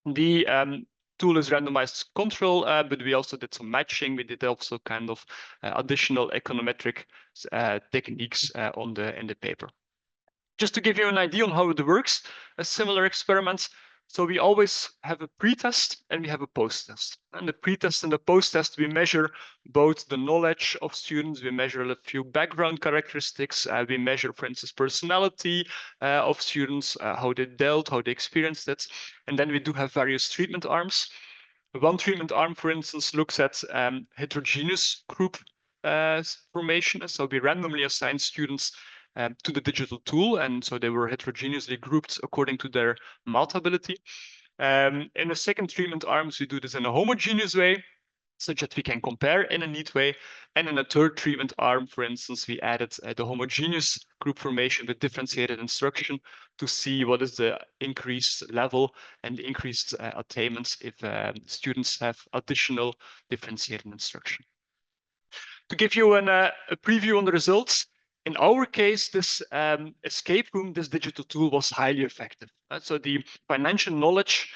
The tool is randomized control, but we also did some matching. We did also kind of additional econometric techniques in the paper. Just to give you an idea on how it works, a similar experiment. So we always have a pre-test and we have a post-test. And the pre-test and the post-test, we measure both the knowledge of students, we measure a few background characteristics, we measure, for instance, personality of students, how they dealt, how they experienced it. And then we do have various treatment arms. One treatment arm, for instance, looks at heterogeneous group formation. So we randomly assign students to the digital tool, and so they were heterogeneously grouped according to their math ability. In the second treatment arms, we do this in a homogeneous way, such that we can compare in a neat way. And in a third treatment arm, for instance, we added the homogeneous group formation with differentiated instruction to see what is the increased level and the increased attainments if students have additional differentiated instruction. To give you a preview on the results, in our case, this escape room, this digital tool was highly effective. So the financial knowledge,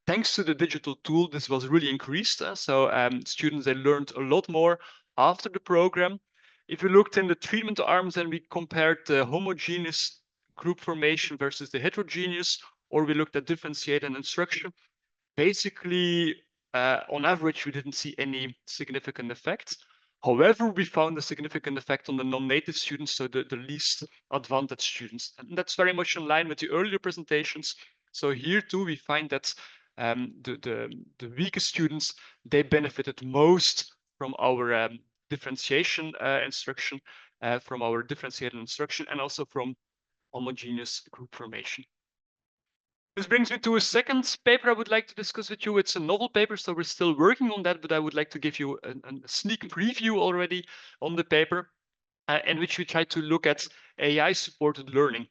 thanks to the digital tool, this was really increased. So students, they learned a lot more after the program. If you looked in the treatment arms and we compared the homogeneous group formation versus the heterogeneous, or we looked at differentiated instruction, basically, on average, we didn't see any significant effects. However, we found a significant effect on the non-native students, so the least advantaged students. And that's very much in line with the earlier presentations. So here too, we find that the weakest students, they benefited most from our differentiation instruction, from our differentiated instruction, and also from homogeneous group formation. This brings me to a second paper I would like to discuss with you. It's a novel paper, so we're still working on that, but I would like to give you a sneak preview already on the paper, in which we try to look at AI-supported learning.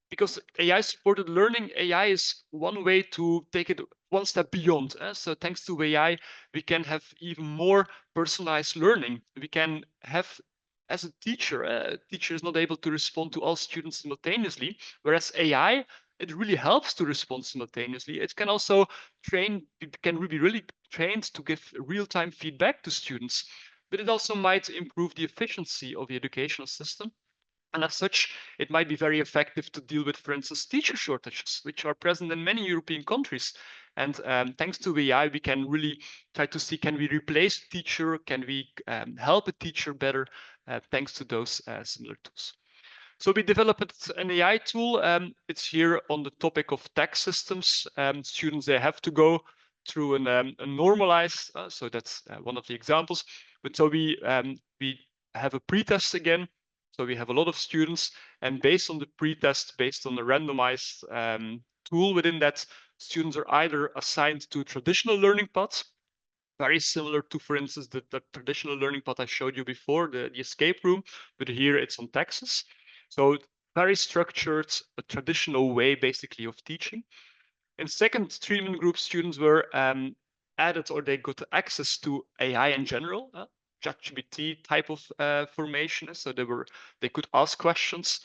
Because AI-supported learning, AI is one way to take it one step beyond. So thanks to AI, we can have even more personalized learning. We can have, as a teacher is not able to respond to all students simultaneously, whereas AI, it really helps to respond simultaneously. It can also it can be really trained to give real-time feedback to students, but it also might improve the efficiency of the educational system. And as such, it might be very effective to deal with, for instance, teacher shortages, which are present in many European countries. And thanks to AI, we can really try to see, can we replace a teacher? Can we help a teacher better thanks to those similar tools? So we developed an AI tool. It's here on the topic of tax systems. Students, they have to go through a normalized, so that's one of the examples. But so we have a pretest again. So we have a lot of students, and based on the pretest, based on the randomized tool within that, students are either assigned to traditional learning paths, very similar to, for instance, the traditional learning path I showed you before, the escape room, but here it's on taxes. So very structured, a traditional way basically of teaching. In second treatment group, students were added, or they got access to AI in general, ChatGPT type of formation. So they could ask questions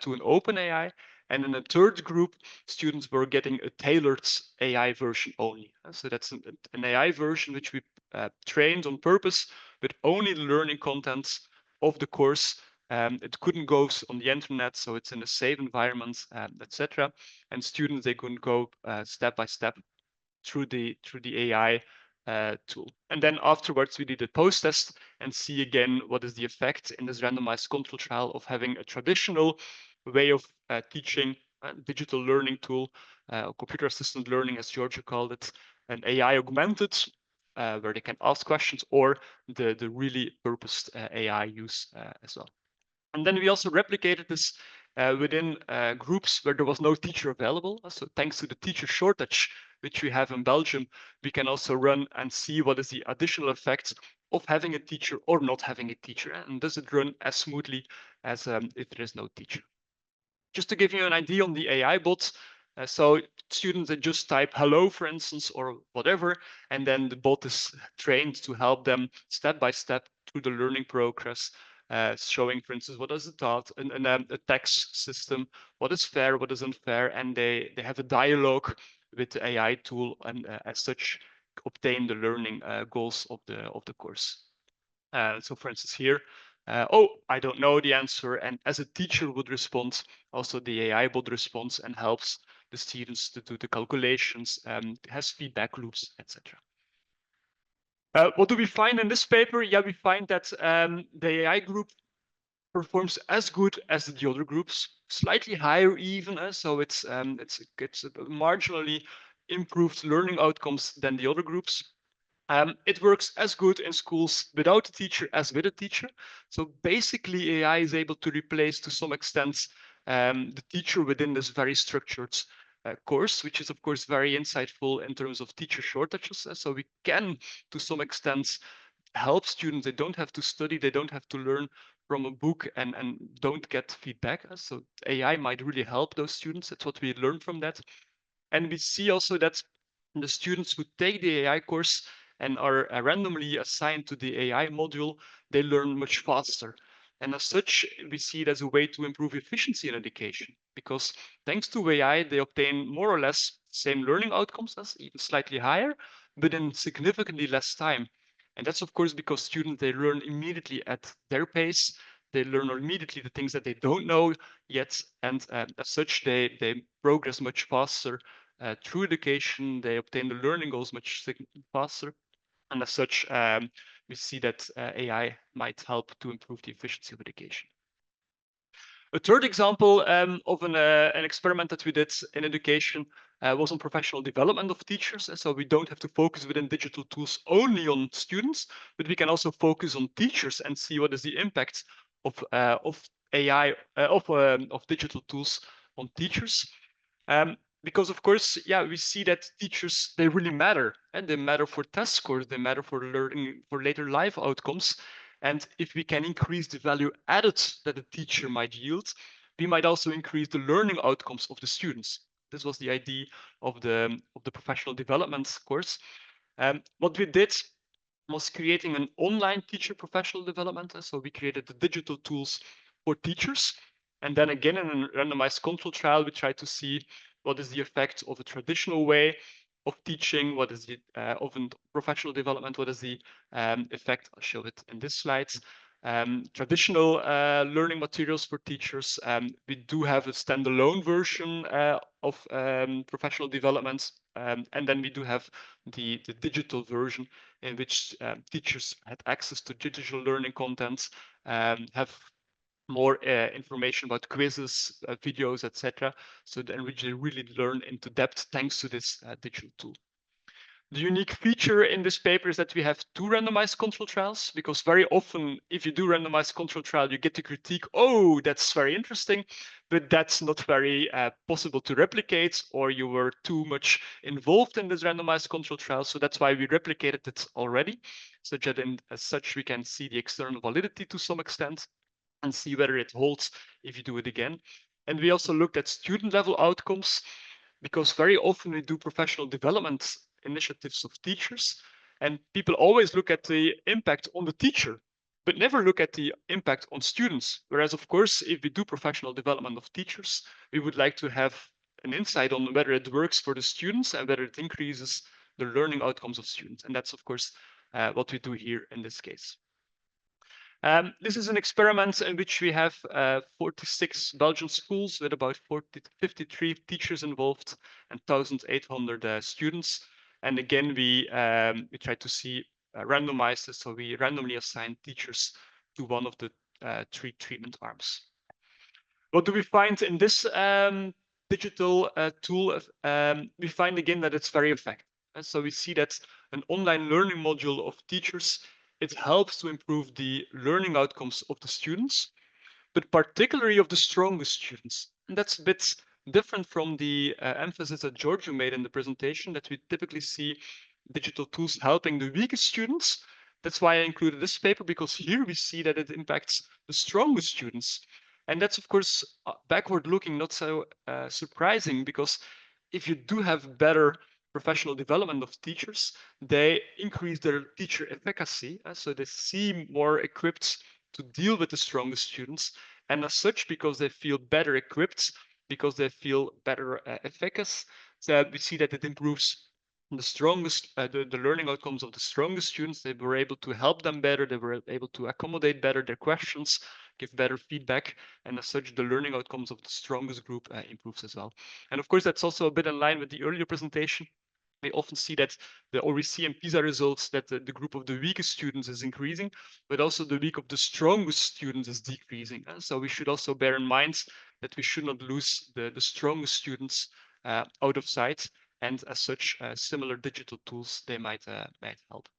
to an open AI. And in the third group, students were getting a tailored AI version only. So that's an AI version which we trained on purpose, with only the learning contents of the course. It couldn't go on the internet, so it's in a safe environment, etc. And students, they couldn't go step by step through the AI tool. And then afterwards, we did a post-test and see again what is the effect in this randomized control trial of having a traditional way of teaching, digital learning tool, computer assisted learning, as Giorgio called it, an AI augmented, where they can ask questions, or the really purposed AI use as well. And then we also replicated this within groups where there was no teacher available. So thanks to the teacher shortage, which we have in Belgium, we can also run and see what is the additional effect of having a teacher or not having a teacher. And does it run as smoothly as if there is no teacher? Just to give you an idea on the AI bot, so students, they just type hello, for instance, or whatever, and then the bot is trained to help them step by step through the learning progress, showing, for instance, what is a thought, a text system, what is fair, what is unfair, and they have a dialogue with the AI tool, and as such, obtain the learning goals of the course. So, for instance, here, oh, I don't know the answer, and as a teacher would respond, also the AI bot responds and helps the students to do the calculations, has feedback loops, etc. What do we find in this paper? Yeah, we find that the AI group performs as good as the other groups, slightly higher even. So it's marginally improved learning outcomes than the other groups. It works as good in schools without a teacher as with a teacher. So basically, AI is able to replace, to some extent, the teacher within this very structured course, which is, of course, very insightful in terms of teacher shortages. So we can, to some extent, help students. They don't have to study, they don't have to learn from a book and don't get feedback. So AI might really help those students. That's what we learn from that. And we see also that the students who take the AI course, and are randomly assigned to the AI module, they learn much faster. And as such, we see it as a way to improve efficiency in education, because thanks to AI, they obtain more or less same learning outcomes, as even slightly higher, but in significantly less time. And that's of course because students, they learn immediately at their pace. They learn immediately the things that they don't know yet. And as such, they progress much faster through education. They obtain the learning goals much faster. And as such, we see that AI might help to improve the efficiency of education. A third example of an experiment that we did in education was on professional development of teachers. And so we don't have to focus within digital tools only on students, but we can also focus on teachers and see what is the impact of AI, of digital tools on teachers. Because of course, yeah, we see that teachers, they really matter, and they matter for test scores, they matter for learning, for later life outcomes. And if we can increase the value added that a teacher might yield, we might also increase the learning outcomes of the students. This was the idea of the professional development course. What we did was creating an online teacher professional development. So we created the digital tools for teachers. And then again, in a randomized control trial, we tried to see what is the effect of a traditional way of teaching, what is the of a professional development, what is the effect. I'll show it in this slide. Traditional learning materials for teachers. We do have a standalone version of professional development, and then we do have the digital version in which teachers had access to digital learning content, have more information about quizzes, videos, etc. So then we really learn into depth thanks to this digital tool. The unique feature in this paper is that we have 2 randomized control trials, because very often if you do randomized control trial, you get the critique, oh, that's very interesting, but that's not very possible to replicate, or you were too much involved in this randomized control trial. So that's why we replicated it already, such that as such we can see the external validity to some extent and see whether it holds if you do it again. And we also looked at student level outcomes, because very often we do professional development initiatives of teachers, and people always look at the impact on the teacher, but never look at the impact on students. Whereas, of course, if we do professional development of teachers, we would like to have an insight on whether it works for the students and whether it increases the learning outcomes of students. And that's, of course, what we do here in this case. This is an experiment in which we have 46 Belgian schools with about 53 teachers involved and 1,800 students. And again, we try to see randomized, so we randomly assign teachers to one of the 3 treatment arms. What do we find in this digital tool? We find again that it's very effective. And so we see that an online learning module of teachers, it helps to improve the learning outcomes of the students, but particularly of the strongest students. And that's a bit different from the emphasis that Giorgio made in the presentation, that we typically see digital tools helping the weakest students. That's why I included this paper, because here we see that it impacts the strongest students. And that's, of course, backward looking, not so surprising, because if you do have better professional development of teachers, they increase their teacher efficacy. So they seem more equipped to deal with the strongest students. And as such, because they feel better equipped, because they feel better efficacy, so we see that it improves the strongest, the learning outcomes of the strongest students. They were able to help them better. They were able to accommodate better their questions, give better feedback. And as such, the learning outcomes of the strongest group improves as well. And of course, that's also a bit in line with the earlier presentation. We often see that we see in PISA results that the group of the weakest students is increasing, but also the weak of the strongest students is decreasing. So we should also bear in mind that we should not lose the strongest students out of sight. And as such, similar digital tools, they might help.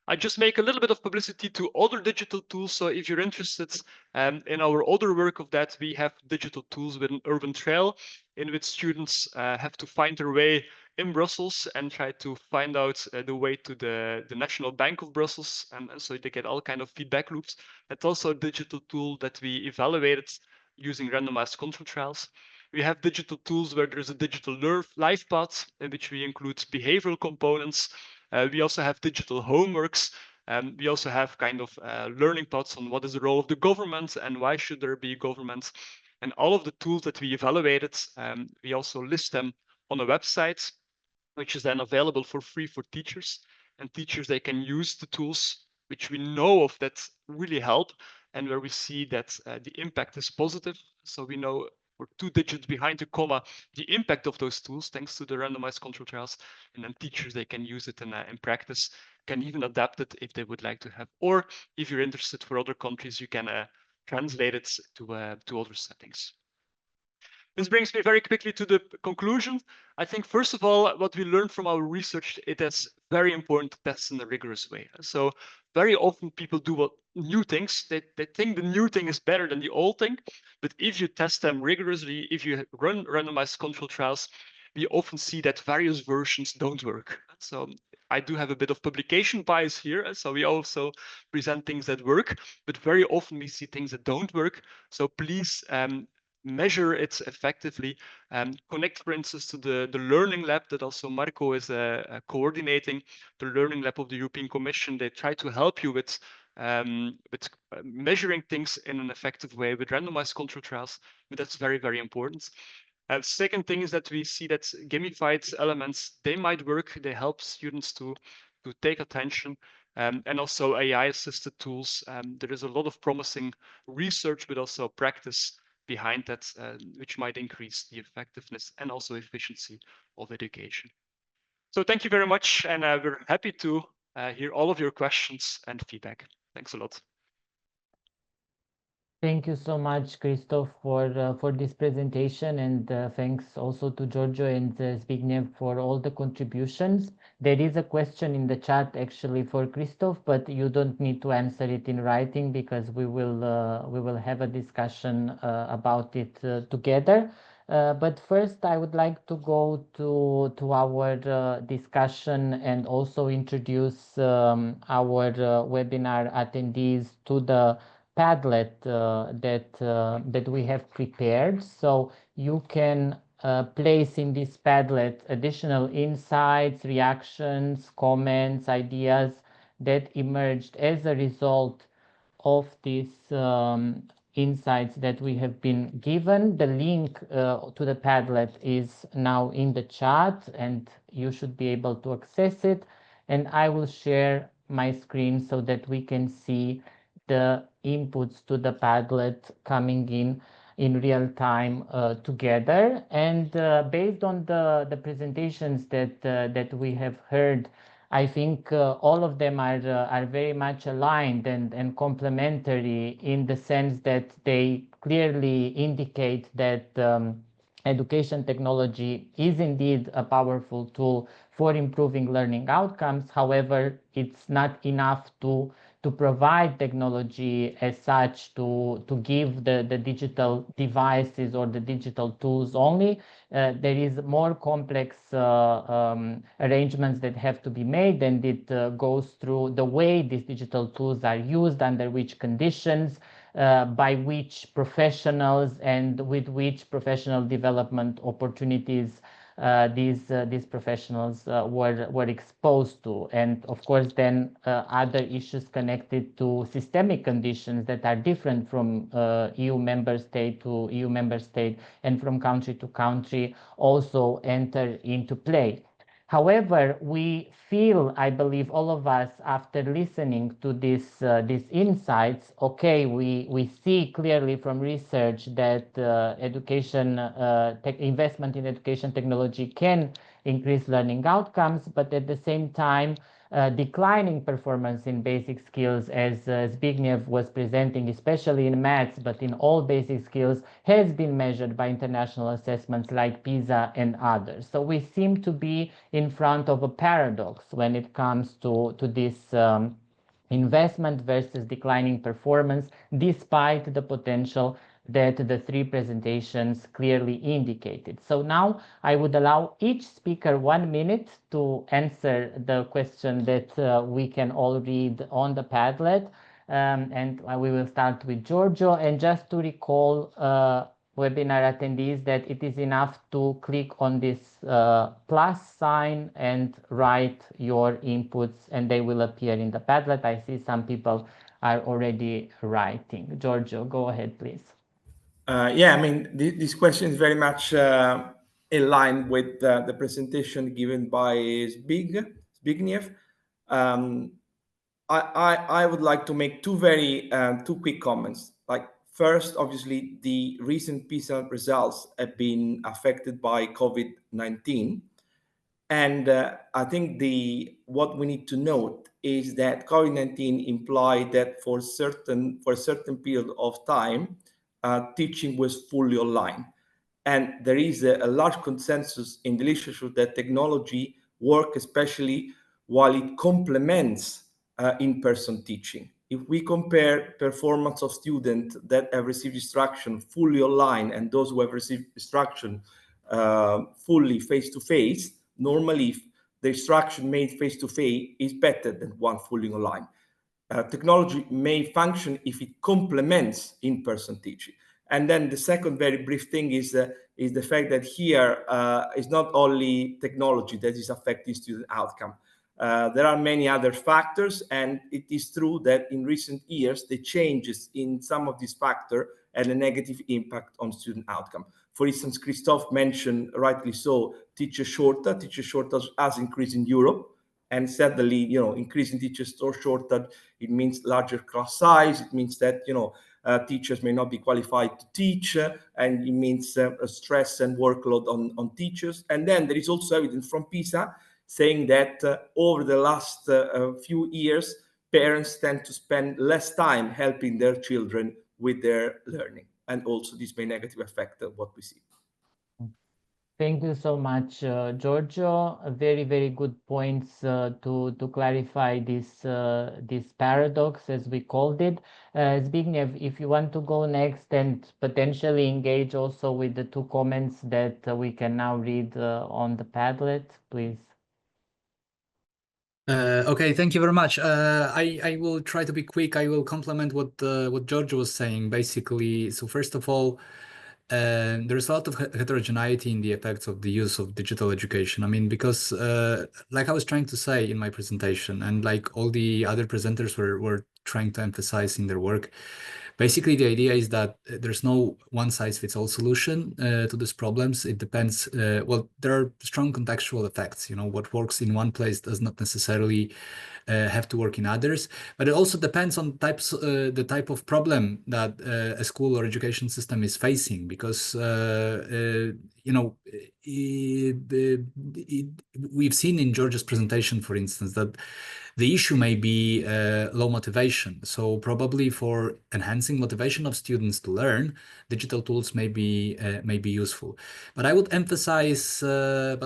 I just make a little bit of publicity to other digital tools. So if you're interested in our other work of that, we have digital tools with an urban trail in which students have to find their way in Brussels and try to find out the way to the National Bank of Brussels. And so they get all kind of feedback loops. That's also a digital tool that we evaluated using randomized control trials. We have digital tools where there's a digital life path in which we include behavioral components, We also have digital homeworks. We also have kind of learning pods on what is the role of the government and why should there be governments. And all of the tools that we evaluated, we also list them on a website, which is then available for free for teachers. And teachers, they can use the tools which we know of that really help and where we see that the impact is positive. So we know we're 2 digits behind the comma, the impact of those tools thanks to the randomized control trials. And then teachers, they can use it in practice, can even adapt it if they would like to have. Or if you're interested for other countries, you can translate it to other settings. This brings me very quickly to the conclusion. I think, first of all, what we learned from our research, it is very important to test in a rigorous way. So very often people do new things. They think the new thing is better than the old thing. But if you test them rigorously, if you run randomized control trials, we often see that various versions don't work. So I do have a bit of publication bias here. So we also present things that work, but very often we see things that don't work. So please measure it effectively. Connect, for instance, to the learning lab that also Marco is coordinating, the learning lab of the European Commission. They try to help you with measuring things in an effective way with randomized control trials, but that's very, very important. Second thing is that we see that gamified elements, they might work, they help students to take attention. And also AI-assisted tools. There is a lot of promising research, but also practice behind that, which might increase the effectiveness and also efficiency of education. So thank you very much, and we're happy to hear all of your questions and feedback. Thanks a lot. Thank you so much, Kristof, for this presentation, and thanks also to Giorgio and Zbigniew for all the contributions. There is a question in the chat actually for Kristof, but you don't need to answer it in writing because we will have a discussion about it together. But first, I would like to go to our discussion and also introduce our webinar attendees to the Padlet that we have prepared. So you can place in this Padlet additional insights, reactions, comments, ideas that emerged as a result of these insights that we have been given. The link to the Padlet is now in the chat and you should be able to access it. And I will share my screen so that we can see the inputs to the Padlet coming in real time together. And based on the presentations that we have heard, I think all of them are very much aligned and complementary in the sense that they clearly indicate that education technology is indeed a powerful tool for improving learning outcomes. However, it's not enough to provide technology as such to give the digital devices or the digital tools only. There is more complex arrangements that have to be made, and it goes through the way these digital tools are used, under which conditions, by which professionals, and with which professional development opportunities these professionals were exposed to. And of course, then other issues connected to systemic conditions that are different from EU member state to EU member state and from country to country also enter into play. However, we feel, I believe all of us, after listening to these insights, okay, we see clearly from research that investment in education technology can increase learning outcomes, but at the same time, declining performance in basic skills, as Zbigniew was presenting, especially in maths, but in all basic skills, has been measured by international assessments like PISA and others. So we seem to be in front of a paradox when it comes to this investment versus declining performance, despite the potential that the three presentations clearly indicated. So now I would allow each speaker 1 minute to answer the question that we can all read on the Padlet. And we will start with Giorgio. And just to recall, webinar attendees that it is enough to click on this plus sign and write your inputs, and they will appear in the Padlet. I see some people are already writing. Giorgio, go ahead, please. Yeah, I mean, this question is very much in line with the presentation given by Zbigniew. I would like to make two quick comments. Like, first, obviously, the recent PISA results have been affected by COVID-19. And I think what we need to note is that COVID-19 implied that for a certain period of time, teaching was fully online. And there is a large consensus in the literature that technology works especially while it complements in-person teaching. If we compare performance of students that have received instruction fully online and those who have received instruction fully face-to-face, normally the instruction made face-to-face is better than one fully online. Technology may function if it complements in-person teaching. And then the second very brief thing is the fact that here is not only technology that is affecting student outcome. There are many other factors, and it is true that in recent years, the changes in some of these factors had a negative impact on student outcome. For instance, Kristof mentioned, rightly so, teacher shortage. Teacher shortage has increased in Europe. And sadly, increasing teacher shortage, it means larger class size. It means that, teachers may not be qualified to teach, and it means stress and workload on teachers. And then there is also evidence from PISA saying that over the last few years, parents tend to spend less time helping their children with their learning. And also this may negatively affect what we see. Thank you so much, Giorgio. Very, very good points to clarify this paradox, as we called it. Zbigniew, if you want to go next and potentially engage also with the two comments that we can now read on the Padlet, please. Okay, thank you very much. I will try to be quick. I will complement what Giorgio was saying, basically. So first of all, there's a lot of heterogeneity in the effects of the use of digital education. I mean, because like I was trying to say in my presentation, and like all the other presenters were trying to emphasize in their work, basically the idea is that there's no one-size-fits-all solution to these problems. It depends. Well, there are strong contextual effects. What works in one place does not necessarily have to work in others, but it also depends on the type of problem that a school or education system is facing, because we've seen in Giorgio's presentation, for instance, that the issue may be low motivation. So probably for enhancing motivation of students to learn, digital tools may be useful. But I would emphasize another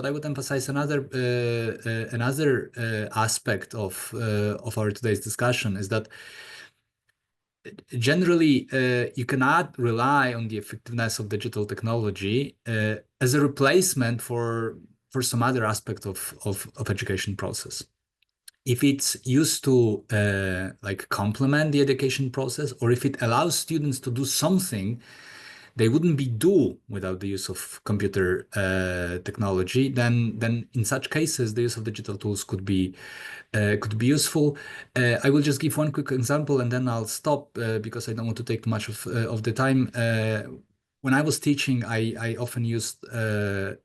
aspect of our today's discussion is that generally you cannot rely on the effectiveness of digital technology as a replacement for some other aspect of education process. If it's used to like complement the education process, or if it allows students to do something they wouldn't be do without the use of computer technology, then in such cases the use of digital tools could be useful. I will just give one quick example and then I'll stop because I don't want to take too much of the time. When I was teaching, I often used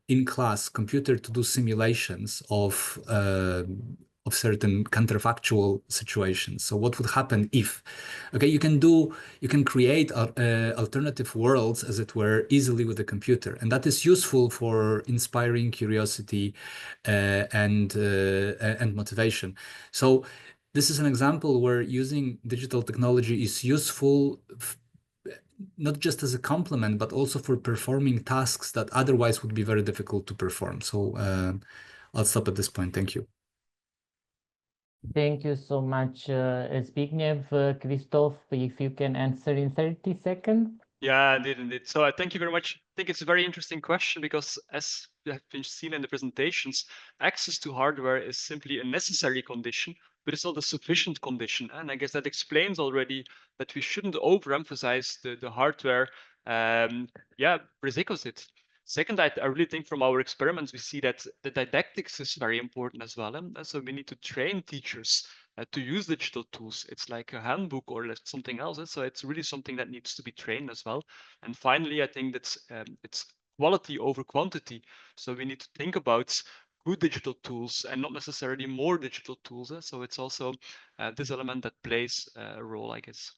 in class computer to do simulations of certain counterfactual situations. So what would happen if, okay, you can create alternative worlds, as it were, easily with a computer, and that is useful for inspiring curiosity and motivation. So this is an example where using digital technology is useful not just as a complement, but also for performing tasks that otherwise would be very difficult to perform. So I'll stop at this point. Thank you. Thank you so much, Zbigniew. Kristof, if you can answer in 30 seconds. Yeah, indeed. So thank you very much. I think it's a very interesting question because, as we have been seen in the presentations, access to hardware is simply a necessary condition, but it's not a sufficient condition. And I guess that explains already that we shouldn't overemphasize the hardware prerequisite it. Second, I really think from our experiments, we see that the didactics is very important as well. And so we need to train teachers to use digital tools. It's like a handbook or something else. So it's really something that needs to be trained as well. And finally, I think that's it's quality over quantity. So we need to think about good digital tools and not necessarily more digital tools. So it's also this element that plays a role, I guess.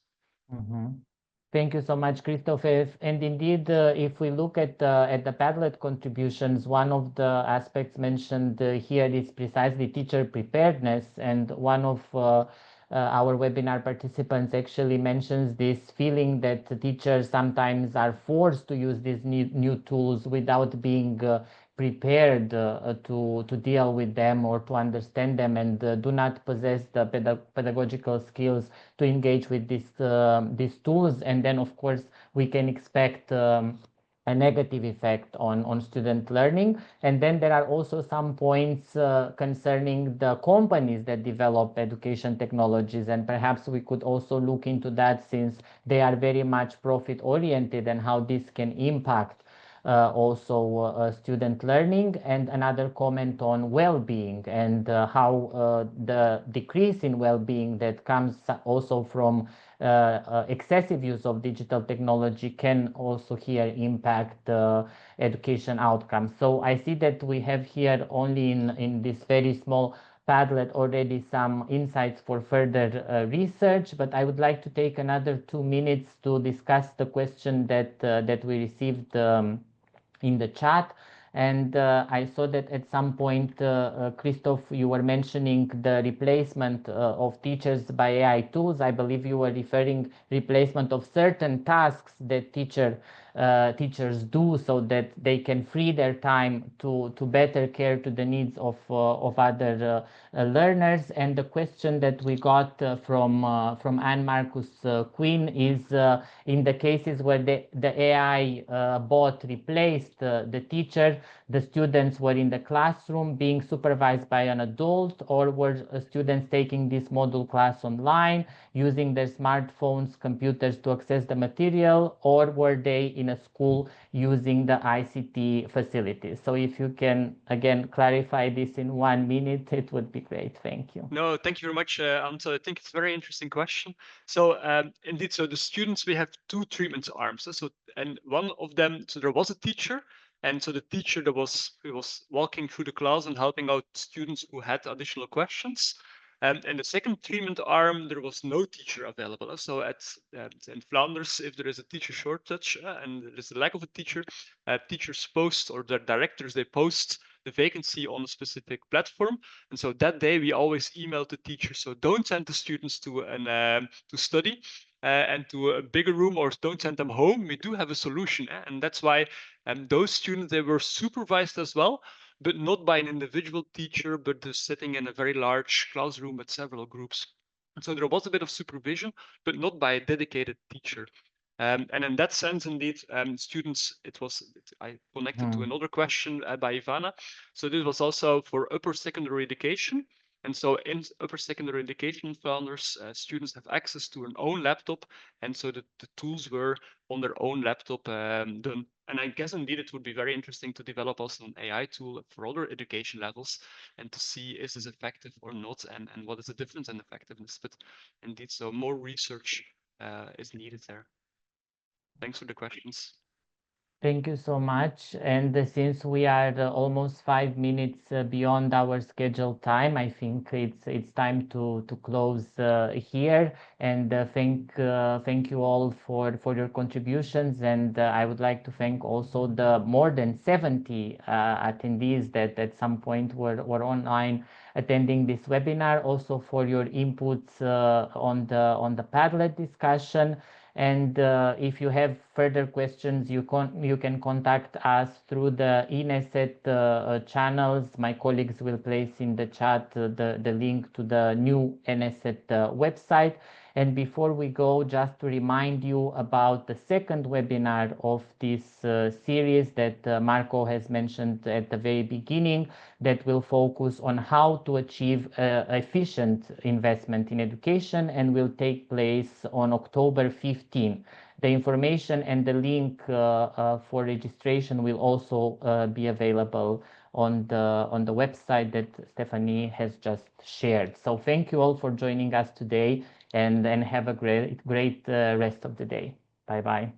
Thank you so much, Kristof. And indeed, if we look at the Padlet contributions, one of the aspects mentioned here is precisely teacher preparedness. And one of our webinar participants actually mentions this feeling that teachers sometimes are forced to use these new tools without being prepared to deal with them or to understand them, and do not possess the pedagogical skills to engage with these tools. And then, of course, we can expect a negative effect on student learning. And then there are also some points concerning the companies that develop education technologies, and perhaps we could also look into that, since they are very much profit oriented, and how this can impact also student learning. And another comment on well-being, and how the decrease in well-being that comes also from excessive use of digital technology can also here impact education outcomes. So I see that we have here only in this very small Padlet already some insights for further research, but I would like to take another 2 minutes to discuss the question that we received in the chat. And I saw that at some point, Kristof, you were mentioning the replacement of teachers by AI tools. I believe you were referring replacement of certain tasks that teachers do, so that they can free their time to better care to the needs of other learners. And the question that we got from Anne Marcus Quinn is, in the cases where the AI bot replaced the teacher, the students were in the classroom being supervised by an adult, or were students taking this module class online, using their smartphones, computers to access the material, or were they in a school using the ICT facilities? So if you can, again, clarify this in 1 minute, it would be great. Thank you. No, thank you very much, Ante. I think it's a very interesting question. So indeed, so the students, we have 2 treatment arms. And one of them, so there was a teacher, and so the teacher that was walking through the class and helping out students who had additional questions. And the second treatment arm, there was no teacher available. So in Flanders, if there is a teacher shortage and there is a lack of a teacher, teachers post, or their directors, they post the vacancy on a specific platform. And so that day we always email the teachers. So don't send the students to study and to a bigger room, or don't send them home. We do have a solution. And that's why those students, they were supervised as well, but not by an individual teacher, but just sitting in a very large classroom with several groups. And so there was a bit of supervision, but not by a dedicated teacher. And in that sense, indeed, students, I connected to another question by Ivana. So this was also for upper secondary education. And so in upper secondary education, Flanders, students have access to an own laptop. And so the tools were on their own laptop done. And I guess indeed it would be very interesting to develop also an AI tool for other education levels, and to see is this effective or not, and what is the difference in effectiveness. But indeed, so more research is needed there. Thanks for the questions. Thank you so much. And since we are almost 5 minutes beyond our scheduled time, I think it's time to close here. And thank you all for your contributions. And I would like to thank also the more than 70 attendees that at some point were online attending this webinar, also for your inputs on the Padlet discussion. And if you have further questions, you can contact us through the ENESET channels. My colleagues will place in the chat the link to the new ENESET website. And before we go, just to remind you about the second webinar of this series that Marco has mentioned at the very beginning, that will focus on how to achieve efficient investment in education, and will take place on October 15. The information and the link for registration will also be available on the website that Stephanie has just shared. So thank you all for joining us today, and have a great rest of the day. Bye bye.